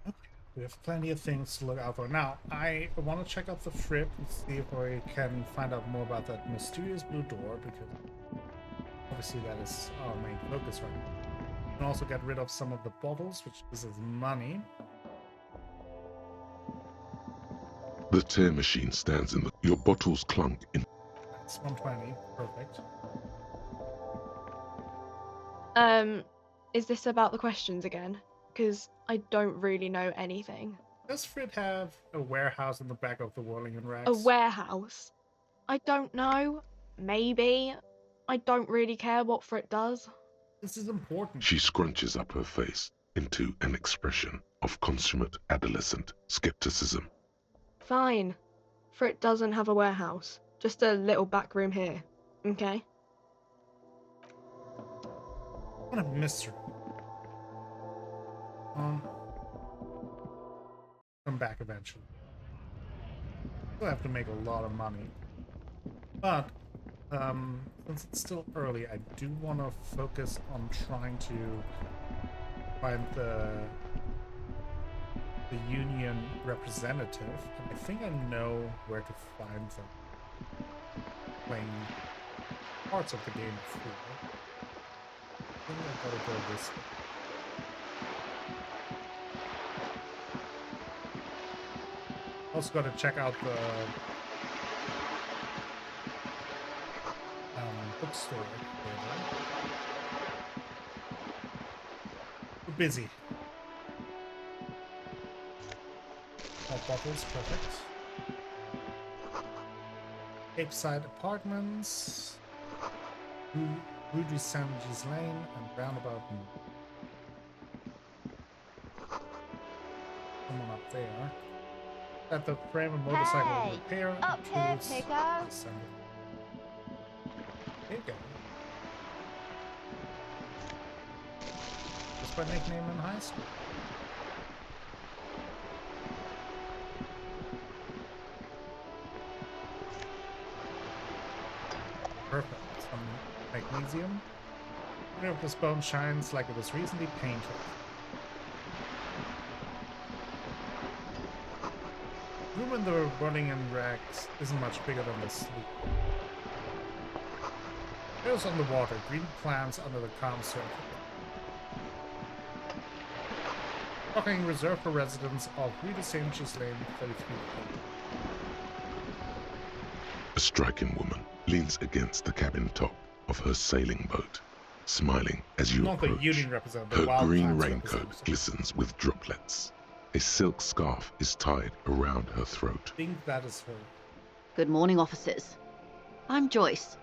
Okay, we have plenty of things to look out for. Now, I want to check out the Fripp and see if I can find out more about that mysterious blue door, because obviously that is our main focus right now. We can also get rid of some of the bottles, which gives us money. The tear machine stands in your bottles clunk in. That's 120. Perfect. Is this about the questions again? Because I don't really know anything. Does Fripp have a warehouse in the back of the Whirling and Rags? A warehouse? I don't know. Maybe. I don't really care what Frit does. This is important. She scrunches up her face into an expression of consummate adolescent skepticism. Fine. Frit doesn't have a warehouse. Just a little back room here. Okay? What a mystery. Come back eventually. We'll have to make a lot of money. But, since it's still early, I do want to focus on trying to find the union representative. And I think I know where to find them. Playing parts of the game before. I think I gotta go this way. Also gotta check out the bookstore. We're busy. All bottles, perfect. Cape Side Apartments. Rue du Saint-Ghislain and Roundabout. Someone up there. At the frame of motorcycle Hey, repair. up and here, tools Pico. assembly. There you go. That's my nickname in high school. Perfect. Some magnesium. Wonder if this bone shines like it was recently painted. The room in the Whirling in Rags isn't much bigger than the sleep. There's on the water, green plants under the calm surface. Docking reserved for residents of Rue de Saint-Ghislain, 33. A striking woman leans against the cabin top of her sailing boat, smiling as you Not the approach. union representative, Her the Wild green Pines raincoat representative. glistens with droplets. A silk scarf is tied around her throat. I think that is her. Good morning, officers. I'm Joyce.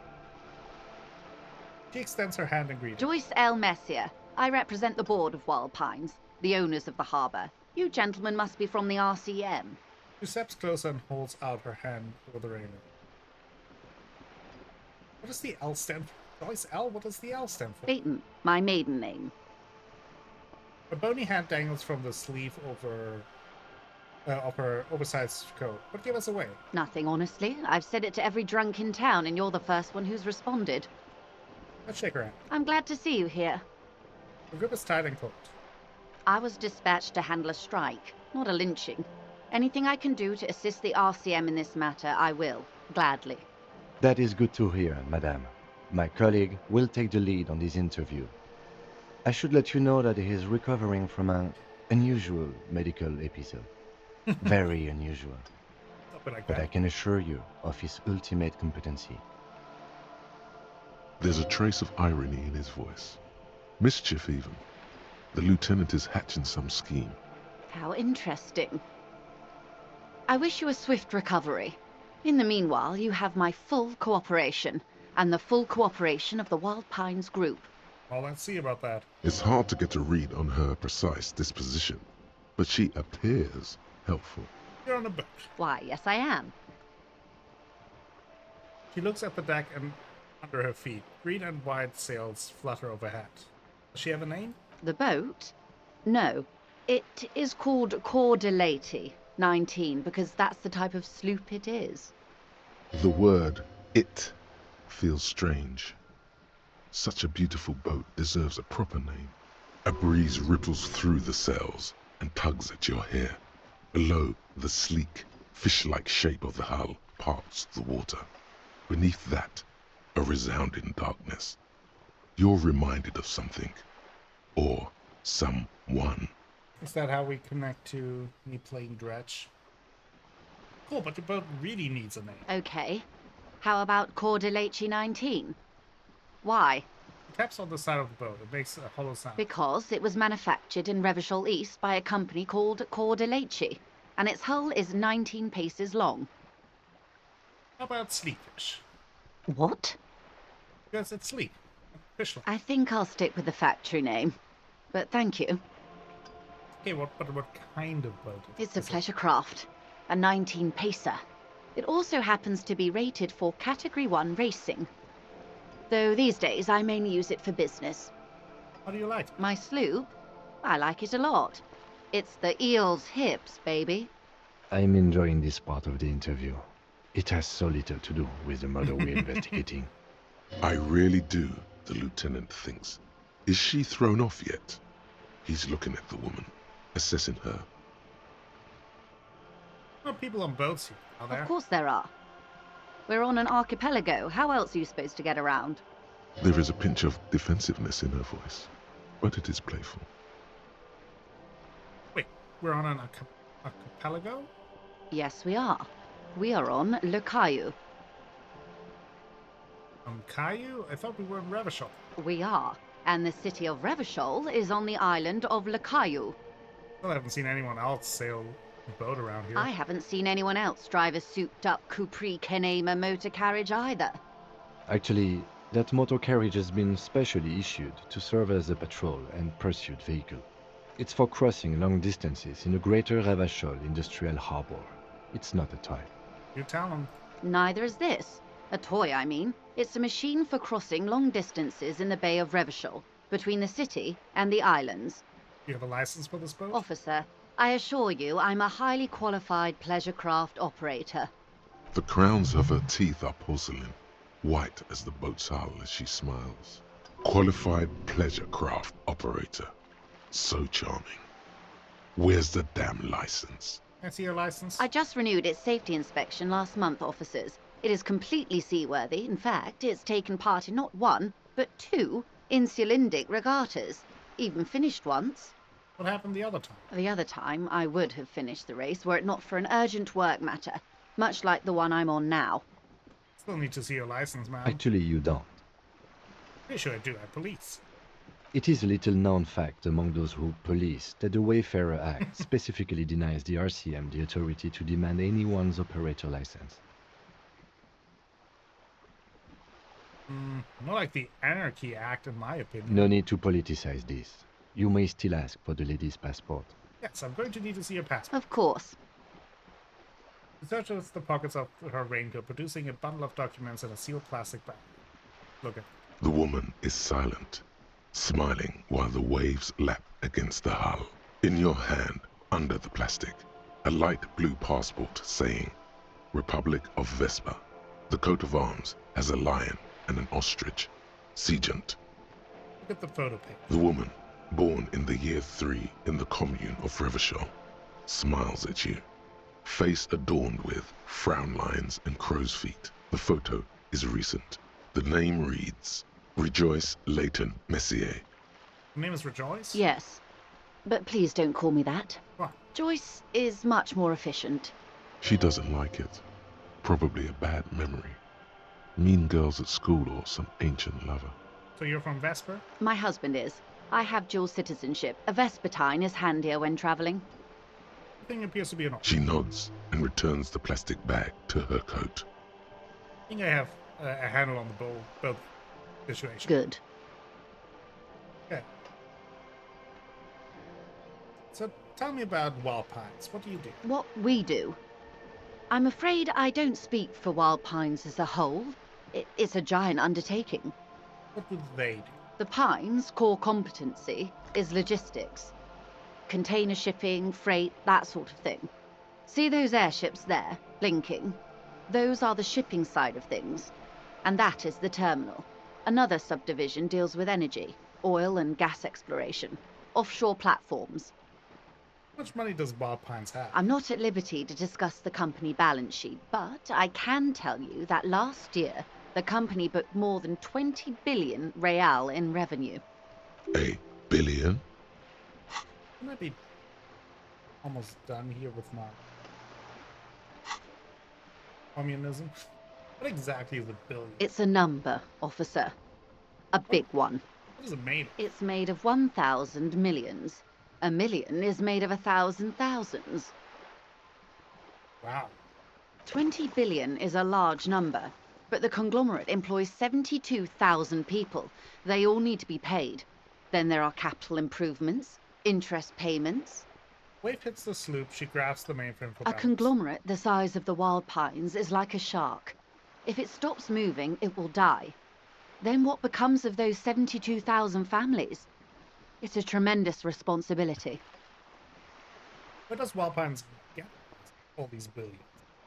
She extends her hand in greeting. Joyce L. Messier. I represent the board of Wild Pines, the owners of the harbour. You gentlemen must be from the RCM. She steps closer and holds out her hand for the railing. What does the L stand for? Joyce L? What does the L stand for? Peyton, my maiden name. A bony hand dangles from the sleeve of her oversized coat. What gave us away? Nothing, honestly. I've said it to every drunk in town, and you're the first one who's responded. Let's shake her hand. I'm glad to see you here. The grip is tight and closed. I was dispatched to handle a strike, not a lynching. Anything I can do to assist the RCM in this matter, I will, gladly. That is good to hear, madame. My colleague will take the lead on this interview. I should let you know that he is recovering from an unusual medical episode. Very unusual. But I can assure you of his ultimate competency. There's a trace of irony in his voice. Mischief, even. The lieutenant is hatching some scheme. How interesting. I wish you a swift recovery. In the meanwhile, you have my full cooperation, and the full cooperation of the Wild Pines group. Well, let's see about that. It's hard to get a read on her precise disposition, but she appears helpful. You're on a boat. Why, yes I am. She looks at the deck and under her feet. Green and white sails flutter overhead. Does she have a name? The boat? No. It is called Cordelati 19, because that's the type of sloop it is. The word "it" feels strange. Such a beautiful boat deserves a proper name. A breeze ripples through the sails and tugs at your hair. Below, the sleek, fish-like shape of the hull parts the water. Beneath that, a resounding darkness. You're reminded of something. Or someone. Is that how we connect to me playing Dredge? Cool, but the boat really needs a name. Okay. How about Cordelati 19? Why? It taps on the side of the boat. It makes a hollow sound. Because it was manufactured in Revachol East by a company called Cordelati, and its hull is 19 paces long. How about sleekfish? What? Because it's sleek. Fish-like. I think I'll stick with the factory name. But thank you. Okay, what kind of boat? It's a is it? pleasure craft. A 19 pacer. It also happens to be rated for Category 1 racing. Though these days I mainly use it for business. How do you like it? My sloop? I like it a lot. It's the eel's hips, baby. I'm enjoying this part of the interview. It has so little to do with the murder we're investigating. I really do, the lieutenant thinks. Is she thrown off yet? He's looking at the woman, assessing her. There are people on boats here, are there? Of course there are. We're on an archipelago. How else are you supposed to get around? There is a pinch of defensiveness in her voice, but it is playful. Wait, we're on an archipelago? Yes, we are. We are on Le Caillou. On Caillou? I thought we were in Revachol. We are. And the city of Revachol is on the island of Le Caillou. Well, I haven't seen anyone else sail a boat around here. I haven't seen anyone else drive a souped-up Capri Kenema motor carriage either. Actually, that motor carriage has been specially issued to serve as a patrol and pursuit vehicle. It's for crossing long distances in the greater Revachol industrial harbor. It's not a toy. You tell them. Neither is this. A toy, I mean. It's a machine for crossing long distances in the Bay of Revachol, between the city and the islands. You have a license for this boat? Officer, I assure you I'm a highly qualified pleasure craft operator. The crowns of her teeth are porcelain, white as the boat's hull as she smiles. Qualified pleasure craft operator. So charming. Where's the damn license? Can I see your license? I just renewed its safety inspection last month, officers. It is completely seaworthy. In fact, it's taken part in not one, but two insulindic regattas. Even finished once. What happened the other time? The other time, I would have finished the race were it not for an urgent work matter, much like the one I'm on now. Still need to see your license, man. Actually, you don't. Pretty sure I do have police. It is a little known fact among those who police that the Wayfarer Act specifically denies the RCM the authority to demand anyone's operator license. More like the Anarchy Act, in my opinion. No need to politicize this. You may still ask for the lady's passport. Yes, I'm going to need to see your passport. Of course. She searches the pockets of her raincoat, producing a bundle of documents in a sealed plastic bag. Look at it. The woman is silent, smiling while the waves lap against the hull. In your hand, under the plastic, a light blue passport saying, Republic of Vespa. The coat of arms has a lion and an ostrich. Seagent. Look at the photo page. The woman, born in the year 3 in the commune of Revachol, smiles at you. Face adorned with frown lines and crow's feet. The photo is recent. The name reads, Rejoice Leighton Messier. Her name is Rejoice? Yes. But please don't call me that. What? Joyce is much more efficient. She doesn't like it. Probably a bad memory. Mean girls at school or some ancient lover. So you're from Vesper? My husband is. I have dual citizenship. A Vespertine is handier when traveling. The thing appears to be an option. She nods and returns the plastic bag to her coat. I think I have a handle on the both situations. Good. Okay. So tell me about Wild Pines. What do you do? What we do. I'm afraid I don't speak for Wild Pines as a whole. It's a giant undertaking. What do they do? The Pines' core competency is logistics. Container shipping, freight, that sort of thing. See those airships there, blinking? Those are the shipping side of things. And that is the terminal. Another subdivision deals with energy, oil and gas exploration, offshore platforms. How much money does Wild Pines have? I'm not at liberty to discuss the company balance sheet, but I can tell you that last year, the company booked more than 20 billion real in revenue. A billion? I might be almost done here with my communism. What exactly is a billion? It's a number, officer. A big one. What is it made of? It's made of 1,000 millions. A million is made of 1,000 thousands. Wow. 20 billion is a large number, but the conglomerate employs 72,000 people. They all need to be paid. Then there are capital improvements, interest payments. Wave hits the sloop, she grabs the mainframe for A balance. conglomerate the size of the Wild Pines is like a shark. If it stops moving, it will die. Then what becomes of those 72,000 families? It's a tremendous responsibility. Where does Wild Pines get all these billions?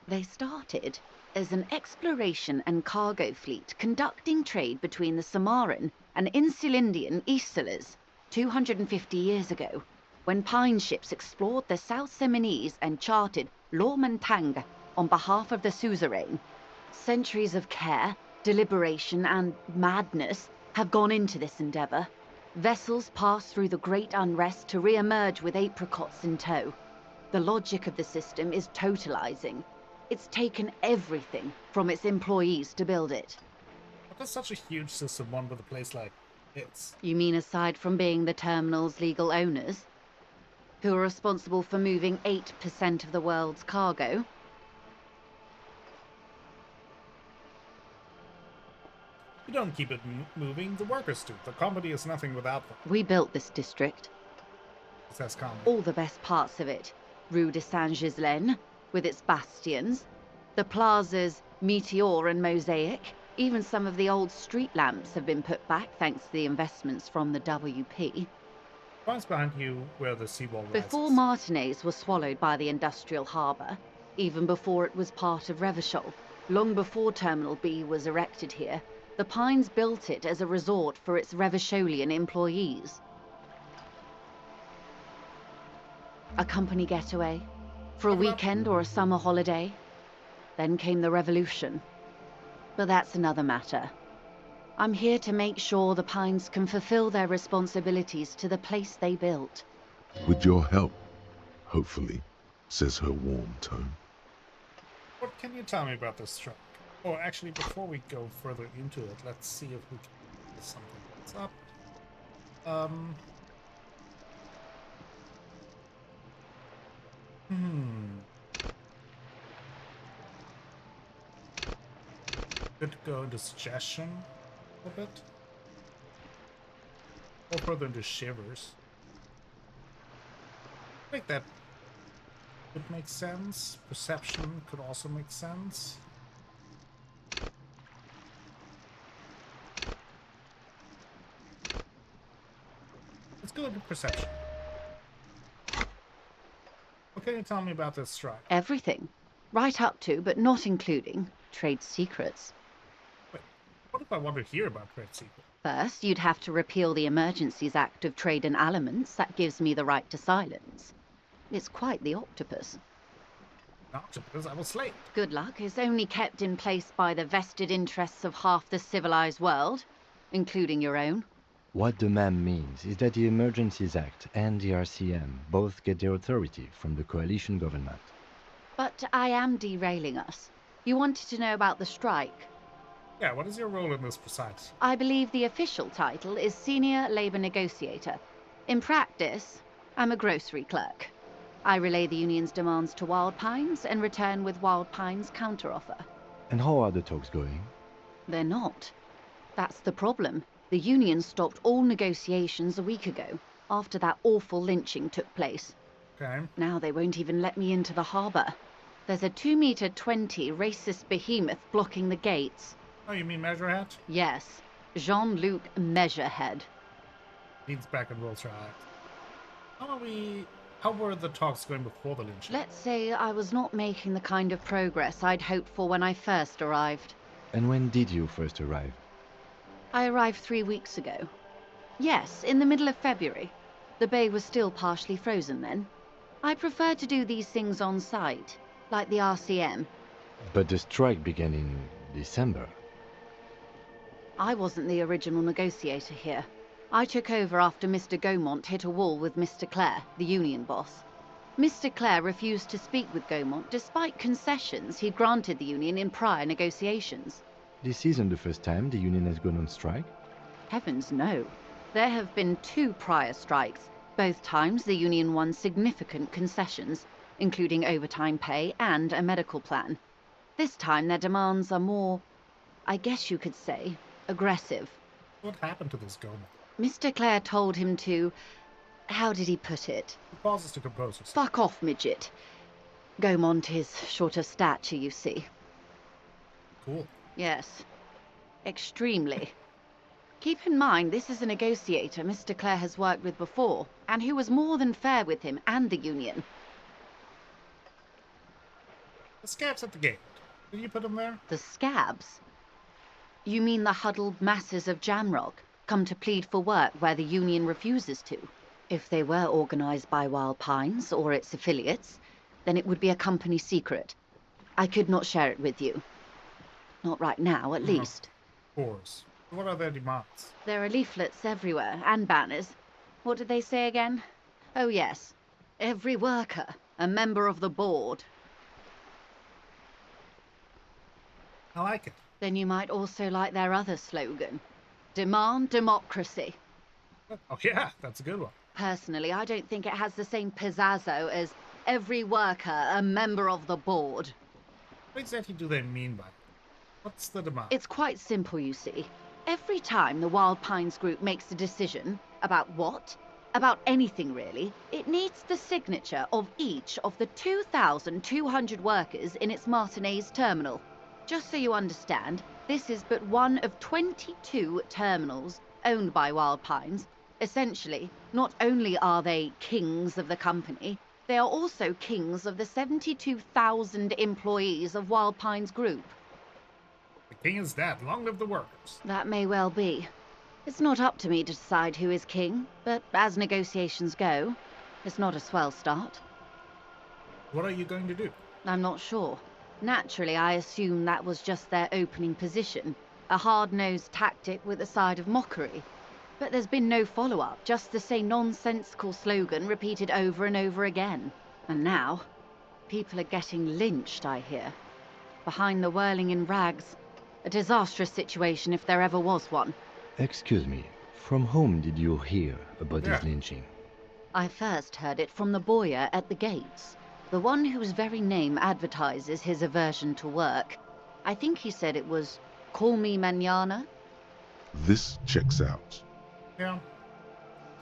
They started as an exploration and cargo fleet conducting trade between the Samaran and Insulindian Isolas 250 years ago, when Pine ships explored the South Seminese and charted Lormantanga on behalf of the suzerain. Centuries of care, deliberation, and madness have gone into this endeavor. Vessels pass through the Great Unrest to re-emerge with apricots in tow. The logic of the system is totalizing. It's taken everything from its employees to build it. What does such a huge system want with a place like this? You mean aside from being the terminal's legal owners? Who are responsible for moving 8% of the world's cargo? You don't keep it moving, the workers do. The company is nothing without them, We built this district. says Calm. All the best parts of it. Rue de Saint-Ghislain, with its bastions. The plazas Meteor and Mosaic. Even some of the old street lamps have been put back thanks to the investments from the WP. Points behind you where the seawall rises. Before Martinez was swallowed by the industrial harbour, even before it was part of Revachol, long before Terminal B was erected here, the Pines built it as a resort for its Revacholian employees. A company getaway, for a weekend or a summer holiday. Then came the revolution. But that's another matter. I'm here to make sure the Pines can fulfill their responsibilities to the place they built. With your help, hopefully, says her warm tone. What can you tell me about this strike? Or actually, before we go further into it, let's see if we can something that's up. Um. Could go into suggestion a bit. Or further into shivers. I think that could make sense. Perception could also make sense. Let's go into perception. What can you tell me about this strike? Everything. Right up to, but not including, trade secrets. Wait, what if I want to hear about trade secrets? First, you'd have to repeal the Emergencies Act of Trade in Aliments. That gives me the right to silence. It's quite the octopus. An octopus? I will slay it. Good luck is only kept in place by the vested interests of half the civilized world, including your own. What the ma'am means is that the Emergencies Act and the RCM both get their authority from the coalition government. But I am derailing us. You wanted to know about the strike. Yeah, what is your role in this precisely? I believe the official title is Senior Labor Negotiator. In practice, I'm a grocery clerk. I relay the union's demands to Wild Pines and return with Wild Pines' counteroffer. And how are the talks going? They're not. That's the problem. The union stopped all negotiations a week ago, after that awful lynching took place. Okay. Now they won't even let me into the harbour. There's a 2-meter-20 racist behemoth blocking the gates. Oh, you mean Measurehead? Yes, Jean-Luc Measurehead. Leans back and rolls her eyes. How were the talks going before the lynching? Let's say I was not making the kind of progress I'd hoped for when I first arrived. And when did you first arrive? I arrived 3 weeks ago. Yes, in the middle of February. The bay was still partially frozen then. I prefer to do these things on site, like the RCM. But the strike began in December. I wasn't the original negotiator here. I took over after Mr. Gaumont hit a wall with Mr. Clare, the union boss. Mr. Clare refused to speak with Gaumont despite concessions he'd granted the union in prior negotiations. This isn't the first time the union has gone on strike. Heavens no. There have been 2 prior strikes. Both times the union won significant concessions, including overtime pay and a medical plan. This time their demands are more, I guess you could say, aggressive. What happened to this Gaumont? Mr. Clare told him to... how did he put it? He pauses to compose herself. Fuck off, midget. Gaumont is short of stature, you see. Cool. Yes. Extremely. Keep in mind, this is a negotiator Mr. Clare has worked with before, and who was more than fair with him and the union. The scabs at the gate. Did you put them there? The scabs? You mean the huddled masses of Jamrock, come to plead for work where the union refuses to? If they were organized by Wild Pines or its affiliates, then it would be a company secret. I could not share it with you. Not right now, at least. Of course. What are their demands? There are leaflets everywhere, and banners. What did they say again? Oh yes. Every worker, a member of the board. I like it. Then you might also like their other slogan. Demand democracy. Oh yeah, that's a good one. Personally, I don't think it has the same pizzazzo as every worker, a member of the board. What exactly do they mean by it? What's the demand? It's quite simple, you see. Every time the Wild Pines group makes a decision about what? About anything really, it needs the signature of each of the 2,200 workers in its Martinez terminal. Just so you understand, this is but one of 22 terminals owned by Wild Pines. Essentially, not only are they kings of the company, they are also kings of the 72,000 employees of Wild Pines Group. The king is dead. Long live the workers. That may well be. It's not up to me to decide who is king, but as negotiations go, it's not a swell start. What are you going to do? I'm not sure. Naturally, I assume that was just their opening position, a hard-nosed tactic with a side of mockery. But there's been no follow-up, just the same nonsensical slogan repeated over and over again. And now, people are getting lynched, I hear. Behind the whirling in rags. A disastrous situation if there ever was one. Excuse me, from whom did you hear about Yeah. this lynching? I first heard it from the boyer at the gates, the one whose very name advertises his aversion to work. I think he said it was, "Call me mañana." This checks out. Yeah.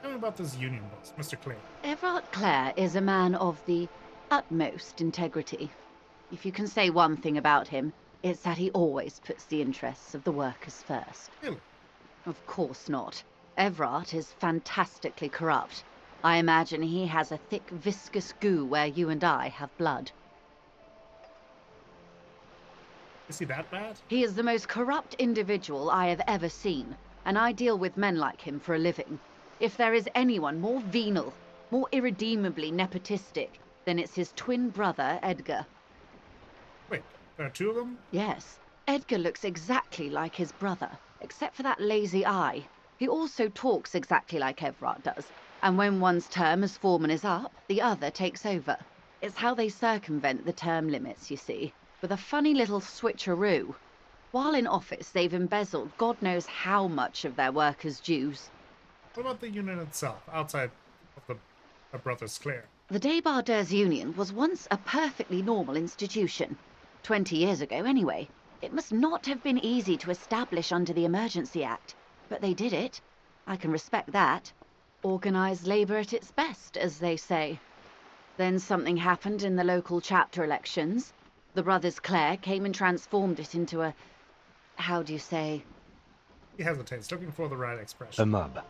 Tell me about this union boss, Mr. Clay. Everard Clare is a man of the utmost integrity. If you can say one thing about him, it's that he always puts the interests of the workers first. Really? Of course not. Everard is fantastically corrupt. I imagine he has a thick, viscous goo where you and I have blood. Is he that bad? He is the most corrupt individual I have ever seen, and I deal with men like him for a living. If there is anyone more venal, more irredeemably nepotistic, then it's his twin brother, Edgar. Wait, there are two of them? Yes, Edgar looks exactly like his brother, except for that lazy eye. He also talks exactly like Everard does, and when one's term as foreman is up, the other takes over. It's how they circumvent the term limits, you see, with a funny little switcheroo. While in office, they've embezzled God knows how much of their workers' dues. What about the union itself, outside of the Brothers Clare? The Débardeurs Union was once a perfectly normal institution. 20 years ago, anyway. It must not have been easy to establish under the Emergency Act, but they did it. I can respect that. Organised labour at its best, as they say. Then something happened in the local chapter elections. The Brothers Clare came and transformed it into a... how do you say? He hesitates, looking for the right A expression. mob.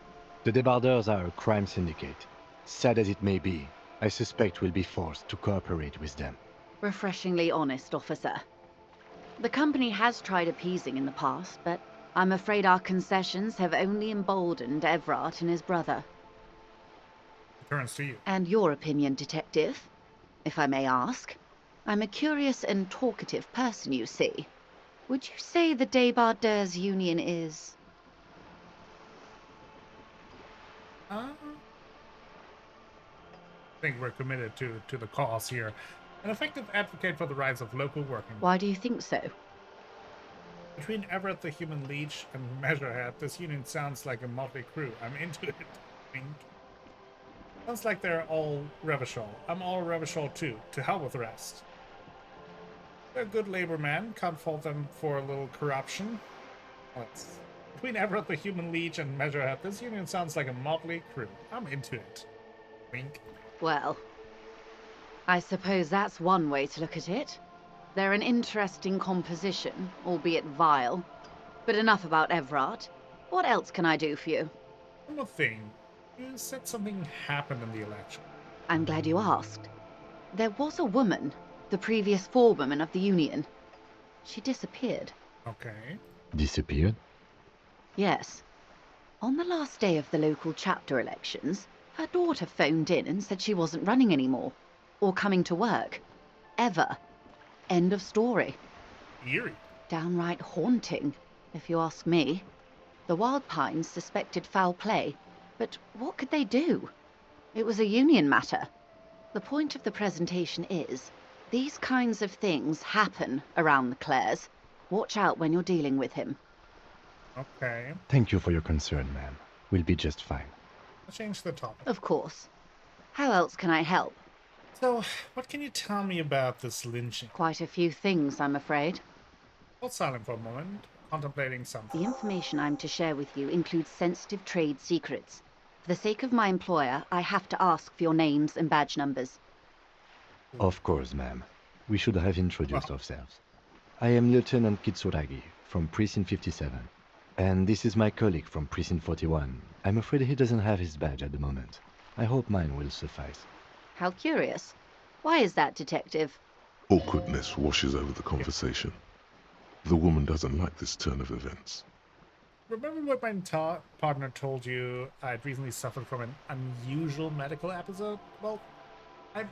The Débardeurs are a crime syndicate. Sad as it may be, I suspect we'll be forced to cooperate with them. Refreshingly honest, officer. The company has tried appeasing in the past, but I'm afraid our concessions have only emboldened Everard and his brother. He turns to you. And your opinion, detective, if I may ask? I'm a curious and talkative person, you see. Would you say the Débardeurs Union is... I think we're committed to the cause here. An effective advocate for the rights of local working. Why do you think so? Between Everett the Human Leech and Measurehead, this union sounds like a motley crew. I'm into it. Wink. Sounds like they're all Revachol. I'm all Revachol too. To hell with the rest. They're good labor men. Can't fault them for a little corruption. Between Everett the Human Leech and Measurehead, this union sounds like a motley crew. I'm into it. Wink. Well, I suppose that's one way to look at it. They're an interesting composition, albeit vile. But enough about Everard. What else can I do for you? One more thing. You said something happened in the election. I'm glad you asked. There was a woman, the previous forewoman of the union. She disappeared. Okay. Disappeared? Yes. On the last day of the local chapter elections, her daughter phoned in and said she wasn't running anymore. Or coming to work. Ever. End of story. Eerie. Downright haunting, if you ask me. The Wild Pines suspected foul play, but what could they do? It was a union matter. The point of the presentation is, these kinds of things happen around the Clares. Watch out when you're dealing with him. Okay. Thank you for your concern, ma'am. We'll be just fine. I'll change the topic. Of course. How else can I help? So, what can you tell me about this lynching? Quite a few things, I'm afraid. Hold silent for a moment, contemplating something. The information I'm to share with you includes sensitive trade secrets. For the sake of my employer, I have to ask for your names and badge numbers. Of course, ma'am. We should have introduced ourselves. I am Lieutenant Kitsuragi from Precinct 57. And this is my colleague from Precinct 41. I'm afraid he doesn't have his badge at the moment. I hope mine will suffice. How curious. Why is that, Detective? Awkwardness washes over the conversation. The woman doesn't like this turn of events. Remember what my partner told you I'd recently suffered from an unusual medical episode? Well,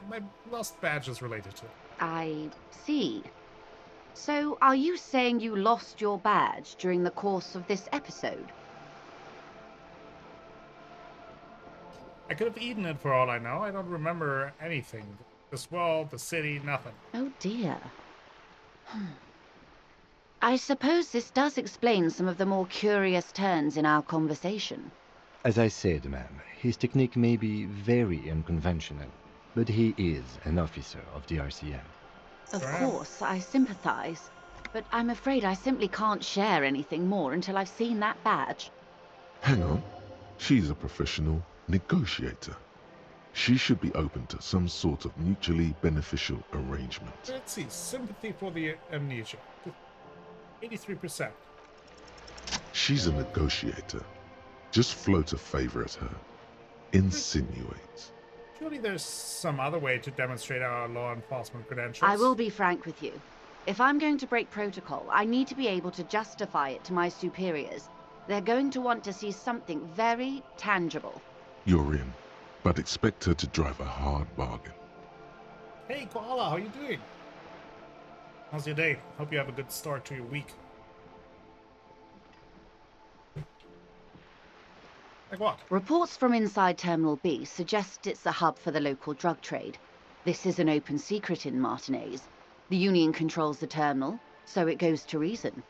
my lost badge is related to it. I see. So, are you saying you lost your badge during the course of this episode? I could have eaten it for all I know. I don't remember anything. This world, the city, nothing. Oh dear. I suppose this does explain some of the more curious turns in our conversation. As I said, ma'am, his technique may be very unconventional, but he is an officer of the RCM. Of Right. course, I sympathize, but I'm afraid I simply can't share anything more until I've seen that badge. Hang on. She's a professional negotiator. She should be open to some sort of mutually beneficial arrangement. Let's see. Sympathy for the amnesia. 83%. She's a negotiator. Just float a favor at her. Insinuate. Surely there's some other way to demonstrate our law enforcement credentials. I will be frank with you. If I'm going to break protocol, I need to be able to justify it to my superiors. They're going to want to see something very tangible. You're in, but expect her to drive a hard bargain. Hey, Koala, how you doing? How's your day? Hope you have a good start to your week. Like what? Reports from inside Terminal B suggest it's a hub for the local drug trade. This is an open secret in Martinez. The Union controls the terminal, so it goes to reason.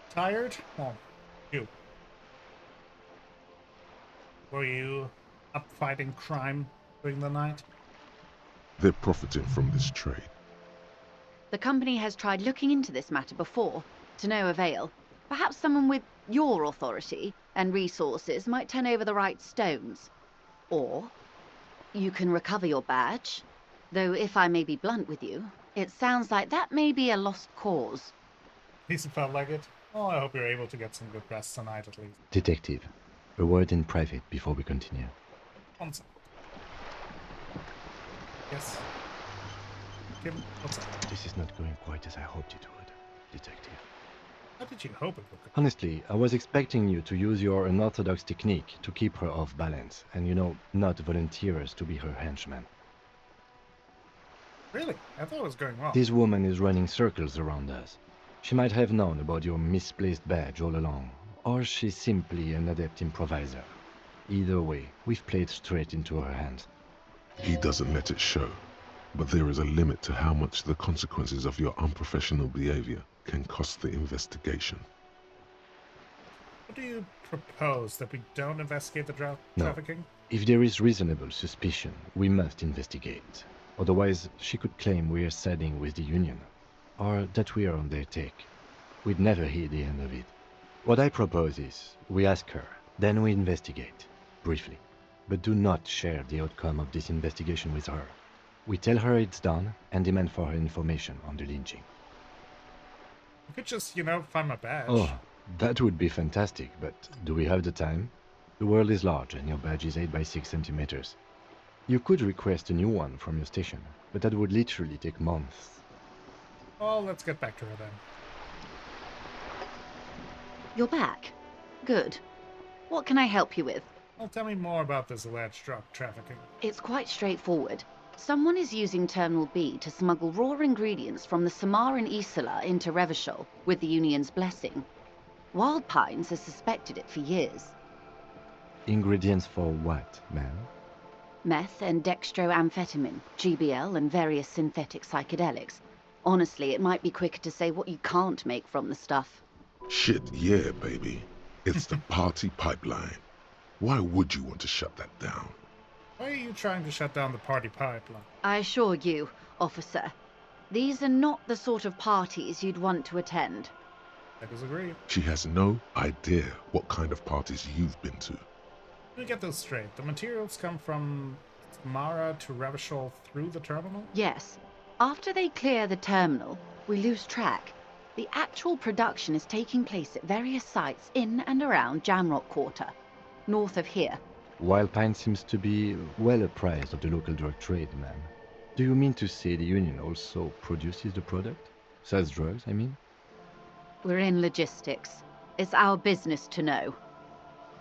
Tired? Oh, you. Were you up fighting crime during the night? They're profiting from this trade. The company has tried looking into this matter before, to no avail. Perhaps someone with your authority and resources might turn over the right stones. Or you can recover your badge. Though if I may be blunt with you, it sounds like that may be a lost cause. At least it felt like it. Oh, I hope you're able to get some good rest tonight at least. Detective, a word in private before we continue. One second. Yes. Kim, what's up? This is not going quite as I hoped it would, Detective. How did you hope it would go? Honestly, I was expecting you to use your unorthodox technique to keep her off balance, and not volunteer us to be her henchman. Really? I thought it was going wrong. This woman is running circles around us. She might have known about your misplaced badge all along, or she's simply an adept improviser. Either way, we've played straight into her hands. He doesn't let it show, but there is a limit to how much the consequences of your unprofessional behavior can cost the investigation. What do you propose? That we don't investigate the No. trafficking? If there is reasonable suspicion, we must investigate. Otherwise, she could claim we are siding with the Union, or that we are on their take. We'd never hear the end of it. What I propose is, we ask her, then we investigate, briefly. But do not share the outcome of this investigation with her. We tell her it's done, and demand for her information on the lynching. You could just, find my badge. Oh, that would be fantastic, but do we have the time? The world is large, and your badge is 8 by 6 centimeters. You could request a new one from your station, but that would literally take months. Well, let's get back to her then. You're back. Good. What can I help you with? Well, tell me more about this alleged drug trafficking. It's quite straightforward. Someone is using Terminal B to smuggle raw ingredients from the Samar and Isola into Revachol with the Union's blessing. Wild Pines has suspected it for years. Ingredients for what, ma'am? Meth and dextroamphetamine, GBL, and various synthetic psychedelics. Honestly, it might be quicker to say what you can't make from the stuff. Shit, yeah, baby. It's the party pipeline. Why would you want to shut that down? Why are you trying to shut down the party pipeline? I assure you, officer, these are not the sort of parties you'd want to attend. I disagree. She has no idea what kind of parties you've been to. Let me get this straight. The materials come from Samara to Revachol through the terminal? Yes. After they clear the terminal, we lose track. The actual production is taking place at various sites in and around Jamrock Quarter, north of here. Wild Pine seems to be well apprised of the local drug trade, ma'am. Do you mean to say the Union also produces the product? Sells drugs, I mean? We're in logistics. It's our business to know.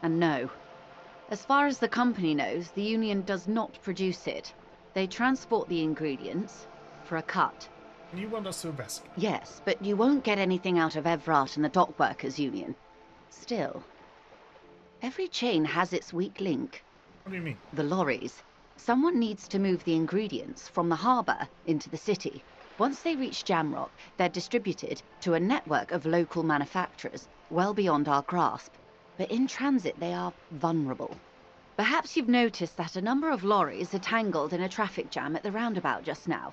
And no. As far as the company knows, the Union does not produce it. They transport the ingredients for a cut. And you want us to investigate? Yes, but you won't get anything out of Evrat and the Dock Workers Union. Still, every chain has its weak link. What do you mean? The lorries. Someone needs to move the ingredients from the harbour into the city. Once they reach Jamrock, they're distributed to a network of local manufacturers well beyond our grasp. But in transit, they are vulnerable. Perhaps you've noticed that a number of lorries are tangled in a traffic jam at the roundabout just now.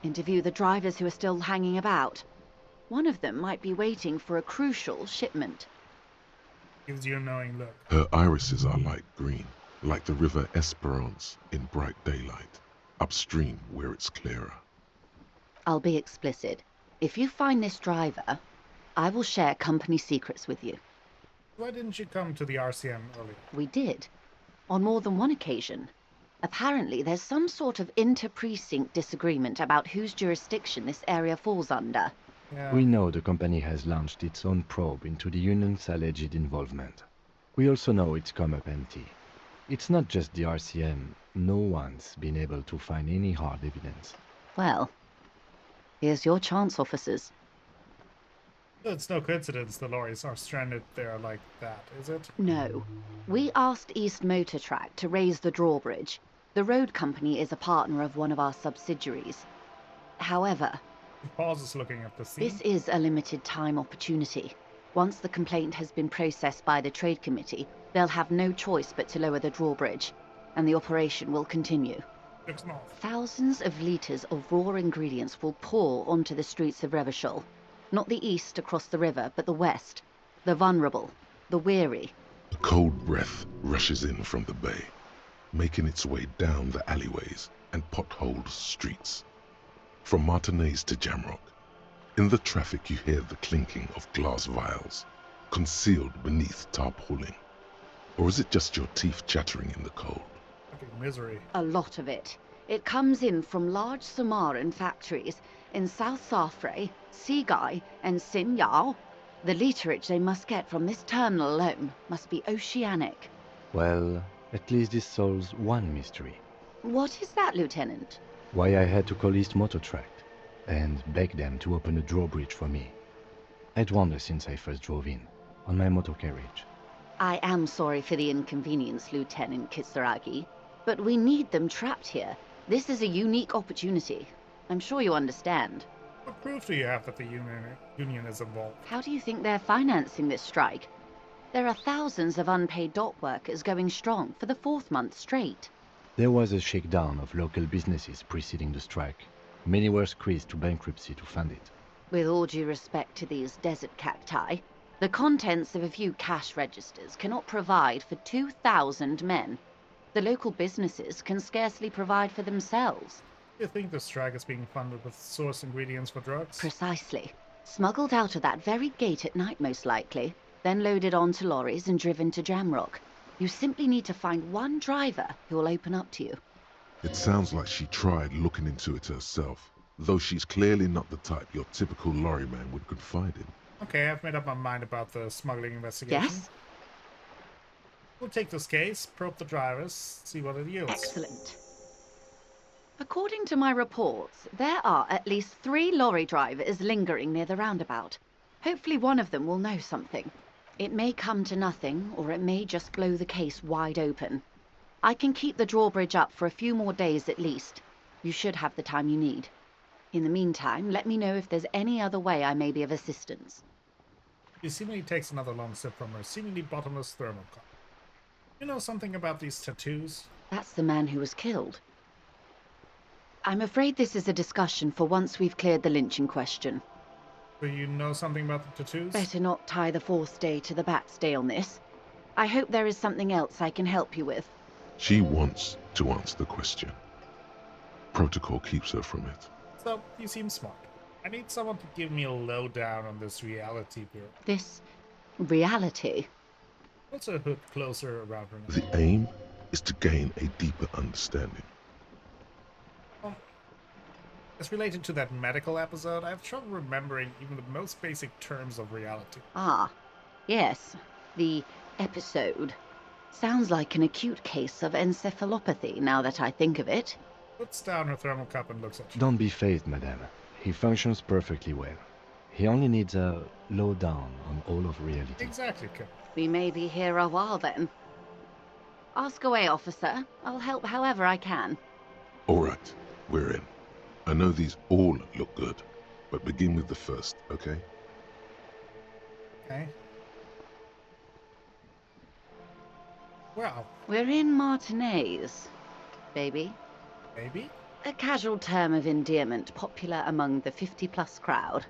Interview the drivers who are still hanging about. One of them might be waiting for a crucial shipment. Gives you a knowing look. Her irises are light green, like the river Esperance in bright daylight, upstream where it's clearer. I'll be explicit. If you find this driver, I will share company secrets with you. Why didn't you come to the RCM earlier? We did. On more than one occasion. Apparently, there's some sort of inter-precinct disagreement about whose jurisdiction this area falls under. Yeah. We know the company has launched its own probe into the union's alleged involvement. We also know it's come up empty. It's not just the RCM. No one's been able to find any hard evidence. Well, here's your chance, officers. It's no coincidence the lorries are stranded there like that, is it? No. We asked East Motor Track to raise the drawbridge. The road company is a partner of one of our subsidiaries. However, He pauses looking at the scene. this is a limited time opportunity. Once the complaint has been processed by the Trade Committee, they'll have no choice but to lower the drawbridge, and the operation will continue. Looks north. Thousands of litres of raw ingredients will pour onto the streets of Revachol. Not the east across the river, but the west. The vulnerable, the weary. A cold breath rushes in from the bay, making its way down the alleyways and potholed streets. From Martinez to Jamrock, in the traffic you hear the clinking of glass vials, concealed beneath tarpaulin. Or is it just your teeth chattering in the cold? Fucking misery. A lot of it. It comes in from large Samaran factories in South Safre, Sigai, and Sinyao. The literage they must get from this terminal alone must be oceanic. Well, at least this solves one mystery. What is that, Lieutenant? Why I had to call East Motor Track and beg them to open a drawbridge for me. I'd wondered since I first drove in, on my motor carriage. I am sorry for the inconvenience, Lieutenant Kisaragi, but we need them trapped here. This is a unique opportunity. I'm sure you understand. What proof do you have that the union is involved? How do you think they're financing this strike? There are thousands of unpaid dock workers going strong for the 4th month straight. There was a shakedown of local businesses preceding the strike. Many were squeezed to bankruptcy to fund it. With all due respect to these desert cacti, the contents of a few cash registers cannot provide for 2,000 men. The local businesses can scarcely provide for themselves. Do you think the strike is being funded with source ingredients for drugs? Precisely. Smuggled out of that very gate at night, most likely, then loaded onto lorries and driven to Jamrock. You simply need to find one driver who will open up to you. It sounds like she tried looking into it herself, though she's clearly not the type your typical lorryman would confide in. Okay, I've made up my mind about the smuggling investigation. Yes? We'll take this case, probe the drivers, see what it yields. Excellent. According to my reports, there are at least 3 lorry drivers lingering near the roundabout. Hopefully one of them will know something. It may come to nothing, or it may just blow the case wide open. I can keep the drawbridge up for a few more days at least. You should have the time you need. In the meantime, let me know if there's any other way I may be of assistance. He seemingly takes another long sip from her seemingly bottomless thermal cup. You know something about these tattoos? That's the man who was killed. I'm afraid this is a discussion for once we've cleared the lynching question. Do you know something about the tattoos? Better not tie the 4th day to the bat's day on this. I hope there is something else I can help you with. She wants to answer the question. Protocol keeps her from it. So, you seem smart. I need someone to give me a lowdown on this reality bureau. This reality. Also a hood closer around her neck. The aim is to gain a deeper understanding. As related to that medical episode, I have trouble remembering even the most basic terms of reality. Ah, yes, the episode. Sounds like an acute case of encephalopathy now that I think of it. Puts down her thermal cup and looks at you. Don't be phased, madame. He functions perfectly well. He only needs a lowdown on all of reality. Exactly, Kim. We may be here a while then. Ask away, officer. I'll help however I can. All right, we're in. I know these all look good, but begin with the first, okay? Okay. Well, We're in Martinez, baby. maybe. A casual term of endearment popular among the 50-plus crowd.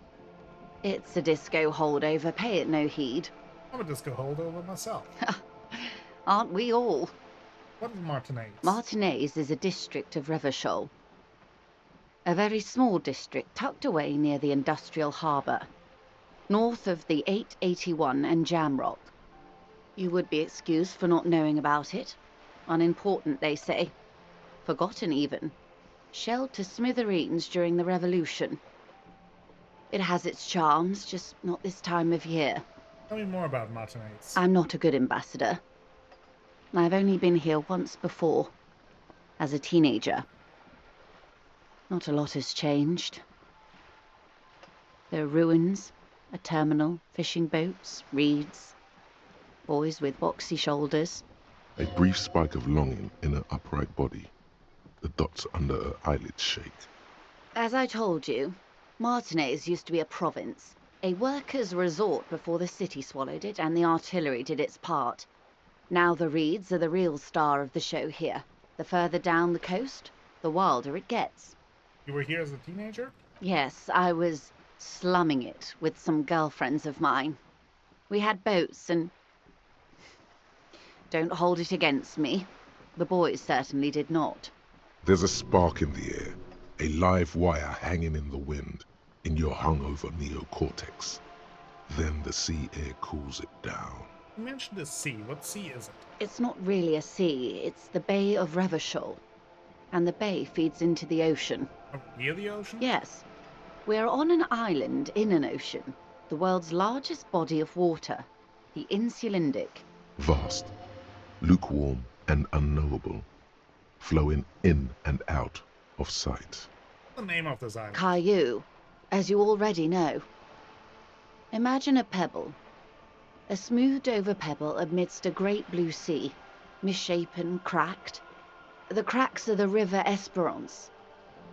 It's a disco holdover, pay it no heed. I'm a disco holdover myself. Aren't we all? What is Martinez? Martinez is a district of Revachol. A very small district tucked away near the industrial harbour, north of the 881 and Jamrock. You would be excused for not knowing about it. Unimportant, they say. Forgotten, even. Shelled to smithereens during the Revolution. It has its charms, just not this time of year. Tell me more about Martinez. I'm not a good ambassador. I've only been here once before, as a teenager. Not a lot has changed. There are ruins, a terminal, fishing boats, reeds, boys with boxy shoulders. A brief spike of longing in her upright body. The dots under her eyelids shake. As I told you, Martinez used to be a province, a workers' resort before the city swallowed it and the artillery did its part. Now the reeds are the real star of the show here. The further down the coast, the wilder it gets. You were here as a teenager? Yes, I was slumming it with some girlfriends of mine. We had boats and... Don't hold it against me. The boys certainly did not. There's a spark in the air, a live wire hanging in the wind, in your hungover neocortex. Then the sea air cools it down. You mentioned a sea. What sea is it? It's not really a sea, it's the Bay of Revachol. And the bay feeds into the ocean. Oh, near the ocean? Yes. We're on an island in an ocean, the world's largest body of water, the Insulindic. Vast, lukewarm and unknowable, flowing in and out of sight. What's the name of this island? Caillou, as you already know. Imagine a pebble. A smoothed-over pebble amidst a great blue sea, misshapen, cracked. The cracks are the River Esperance.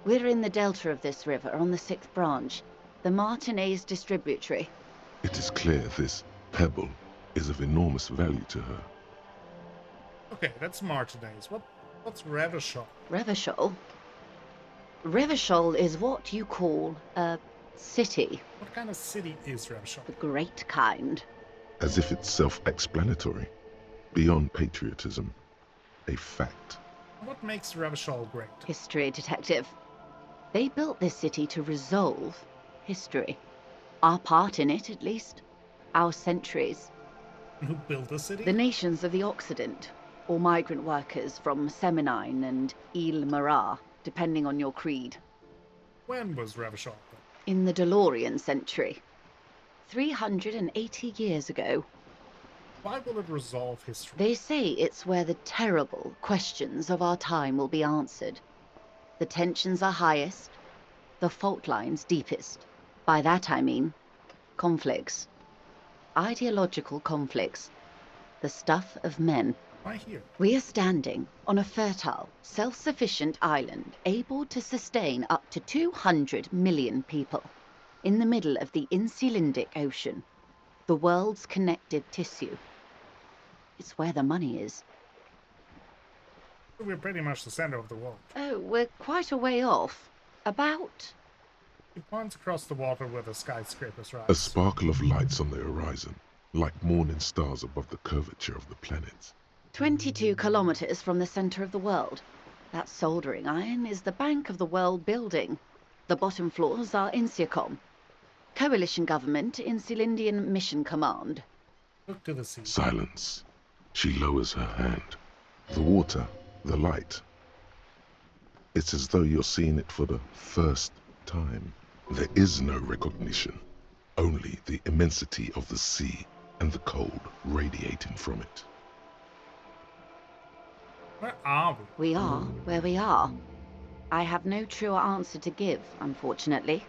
We're in the delta of this river, on the 6th branch, the Martinez distributary. It is clear this pebble is of enormous value to her. Okay, that's Martinez. What's Revachol? Revachol? Revachol is what you call a city. What kind of city is Revachol? The great kind. As if it's self-explanatory, beyond patriotism, a fact. What makes Revachol great? History detective. They built this city to resolve history. Our part in it, at least. Our centuries. And who built the city? The nations of the Occident, or migrant workers from Seminine and Ile Marat, depending on your creed. When was Revachol built? In the DeLorean century. 380 years ago. Why will it resolve history? They say it's where the terrible questions of our time will be answered. The tensions are highest, the fault lines deepest. By that I mean conflicts. Ideological conflicts. The stuff of men. Why here? We are standing on a fertile, self-sufficient island able to sustain up to 200 million people in the middle of the Insulindic Ocean, the world's connective tissue. It's where the money is. We're pretty much the center of the world. Oh, we're quite a way off. About... He points across the water where the skyscrapers rise. A sparkle of lights on the horizon, like morning stars above the curvature of the planet. 22 kilometers from the center of the world. That soldering iron is the bank of the world building. The bottom floors are Insiacom. Coalition government, Insulindian Mission Command. Look to the sea. Silence. She lowers her hand. The water, the light. It's as though you're seeing it for the first time. There is no recognition, only the immensity of the sea and the cold radiating from it. Where are we? We are where we are. I have no truer answer to give, unfortunately.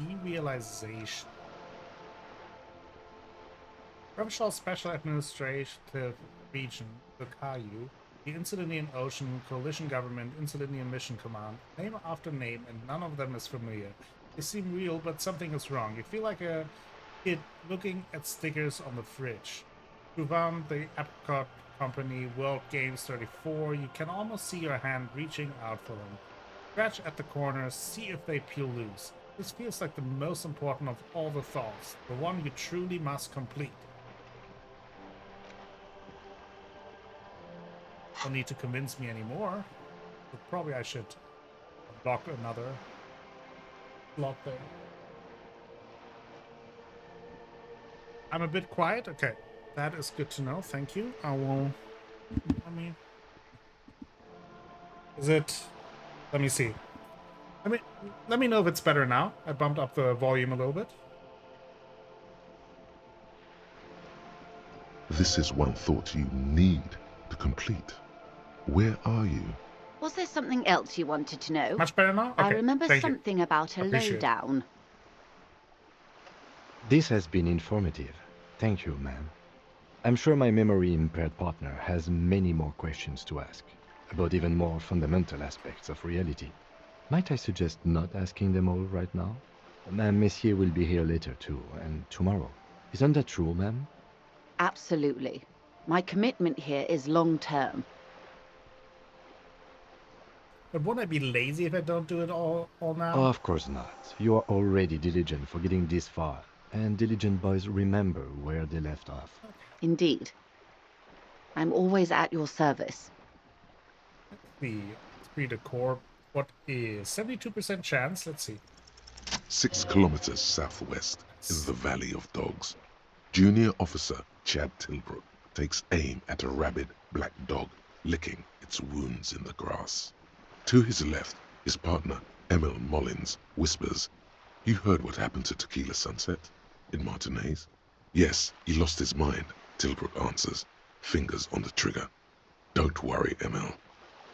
Derealization. Revachol's special administrative region, the Caillou, The Insulindian Ocean, Coalition Government, Insulindian Mission Command, name after name, and none of them is familiar. They seem real, but something is wrong. You feel like a kid looking at stickers on the fridge. Ruvan, the Apricot Company, World Games 34, you can almost see your hand reaching out for them. Scratch at the corners, see if they peel loose. This feels like the most important of all the thoughts, the one you truly must complete. Don't need to convince me anymore, but probably I should block another slot there. I'm a bit quiet? Okay, that is good to know, thank you. Is it... Let me see. Let me know if it's better now. I bumped up the volume a little bit. This is one thought you need to complete. Where are you? Was there something else you wanted to know? Much better now? Okay, I remember thank you. something about a Appreciate it. lowdown. This has been informative. Thank you, ma'am. I'm sure my memory-impaired partner has many more questions to ask, about even more fundamental aspects of reality. Might I suggest not asking them all right now? Ma'am, Messier will be here later too, and tomorrow. Isn't that true, ma'am? Absolutely. My commitment here is long-term. But won't I be lazy if I don't do it all now? Oh, of course not. You are already diligent for getting this far, and diligent boys remember where they left off. Indeed. I'm always at your service. The Esprit de Corps, what is 72% chance? Let's see. 6 kilometers southwest in the Valley of Dogs. Junior Officer Chad Tilbrook takes aim at a rabid black dog licking its wounds in the grass. To his left, his partner, Emil Mullins, whispers, "You heard what happened to Tequila Sunset in Martinez?" "Yes, he lost his mind," Tilbrook answers, fingers on the trigger. "Don't worry, Emil."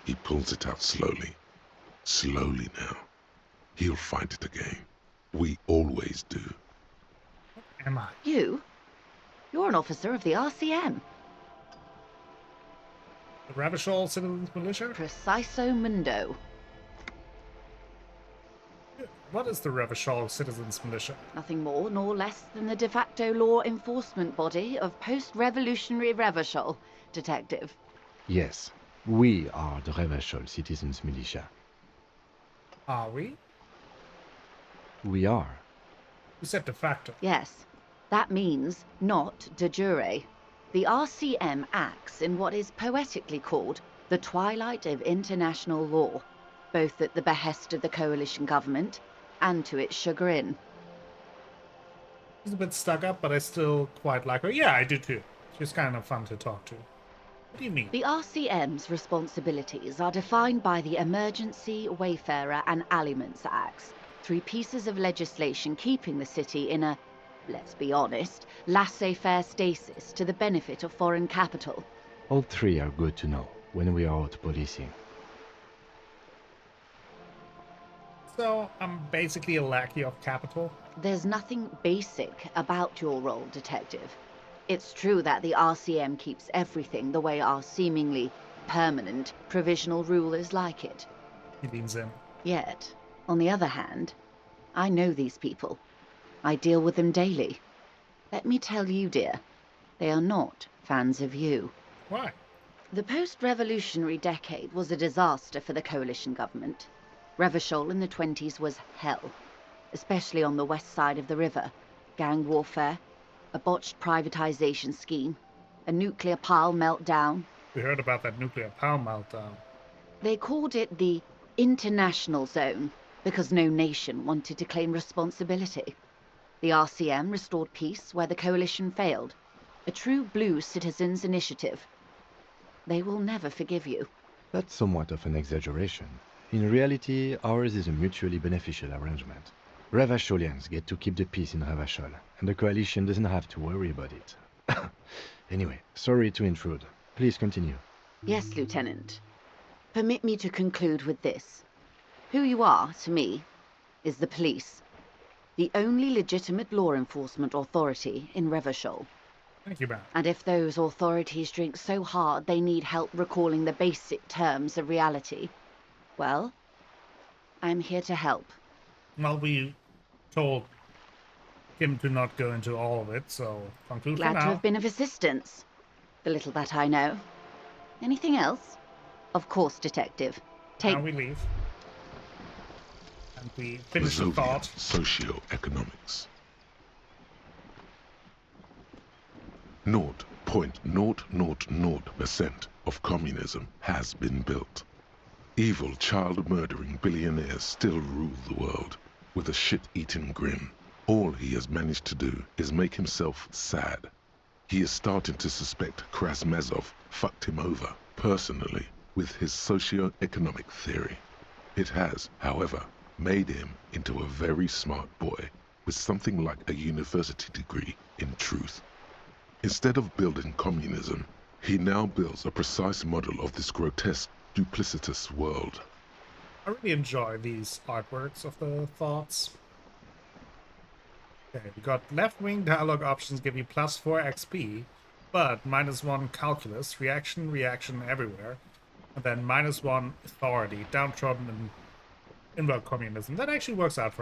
He pulls it out slowly. Slowly now. He'll find it again. We always do. Am I? You? You're an officer of the RCM. The Revachol Citizens Militia? Preciso mundo. What is the Revachol Citizens Militia? Nothing more nor less than the de facto law enforcement body of post-revolutionary Revachol, Detective. Yes, we are the Revachol Citizens Militia. Are we? We are. You said de facto. Yes, that means not de jure. The RCM acts in what is poetically called the twilight of international law, both at the behest of the coalition government and to its chagrin. She's a bit stuck up, but I still quite like her. Yeah, I do too. She's kind of fun to talk to. What do you mean? The RCM's responsibilities are defined by the Emergency, Wayfarer and Aliments Acts, 3 pieces of legislation keeping the city in a, let's be honest, laissez-faire stasis to the benefit of foreign capital. All 3 are good to know when we are out policing. So, I'm basically a lackey of capital. There's nothing basic about your role, Detective. It's true that the RCM keeps everything the way our seemingly permanent provisional rulers like it. He leans in. Yet, on the other hand, I know these people. I deal with them daily. Let me tell you, dear, they are not fans of you. Why? The post-revolutionary decade was a disaster for the coalition government. Revachol in the 20s was hell, especially on the west side of the river. Gang warfare, a botched privatization scheme, a nuclear pile meltdown. We heard about that nuclear power meltdown. They called it the international zone because no nation wanted to claim responsibility. The RCM restored peace where the coalition failed. A true blue citizens' initiative. They will never forgive you. That's somewhat of an exaggeration. In reality, ours is a mutually beneficial arrangement. Revacholians get to keep the peace in Revachol, and the coalition doesn't have to worry about it. Anyway, sorry to intrude. Please continue. Yes, Lieutenant. Permit me to conclude with this. Who you are, to me, is the police. The only legitimate law enforcement authority in Revachol. Thank you, ma'am. And if those authorities drink so hard they need help recalling the basic terms of reality, well, I'm here to help. Well, we told him to not go into all of it, so conclude for Glad to now. have been of assistance. The little that I know. Anything else? Of course, Detective. Take... Now we leave. And we finish the Resolvian thought. Socioeconomics. 0.000% of communism has been built. Evil, child-murdering billionaires still rule the world with a shit-eating grin. All he has managed to do is make himself sad. He is starting to suspect Krasmazov fucked him over, personally, with his socio-economic theory. It has, however, made him into a very smart boy with something like a university degree in truth. Instead of building communism, he now builds a precise model of this grotesque, duplicitous world. I really enjoy these artworks of the thoughts. Okay, we got left-wing dialogue options give you +4 XP, but -1 calculus, reaction everywhere, and then -1 authority, downtrodden and inward communism. That actually works out for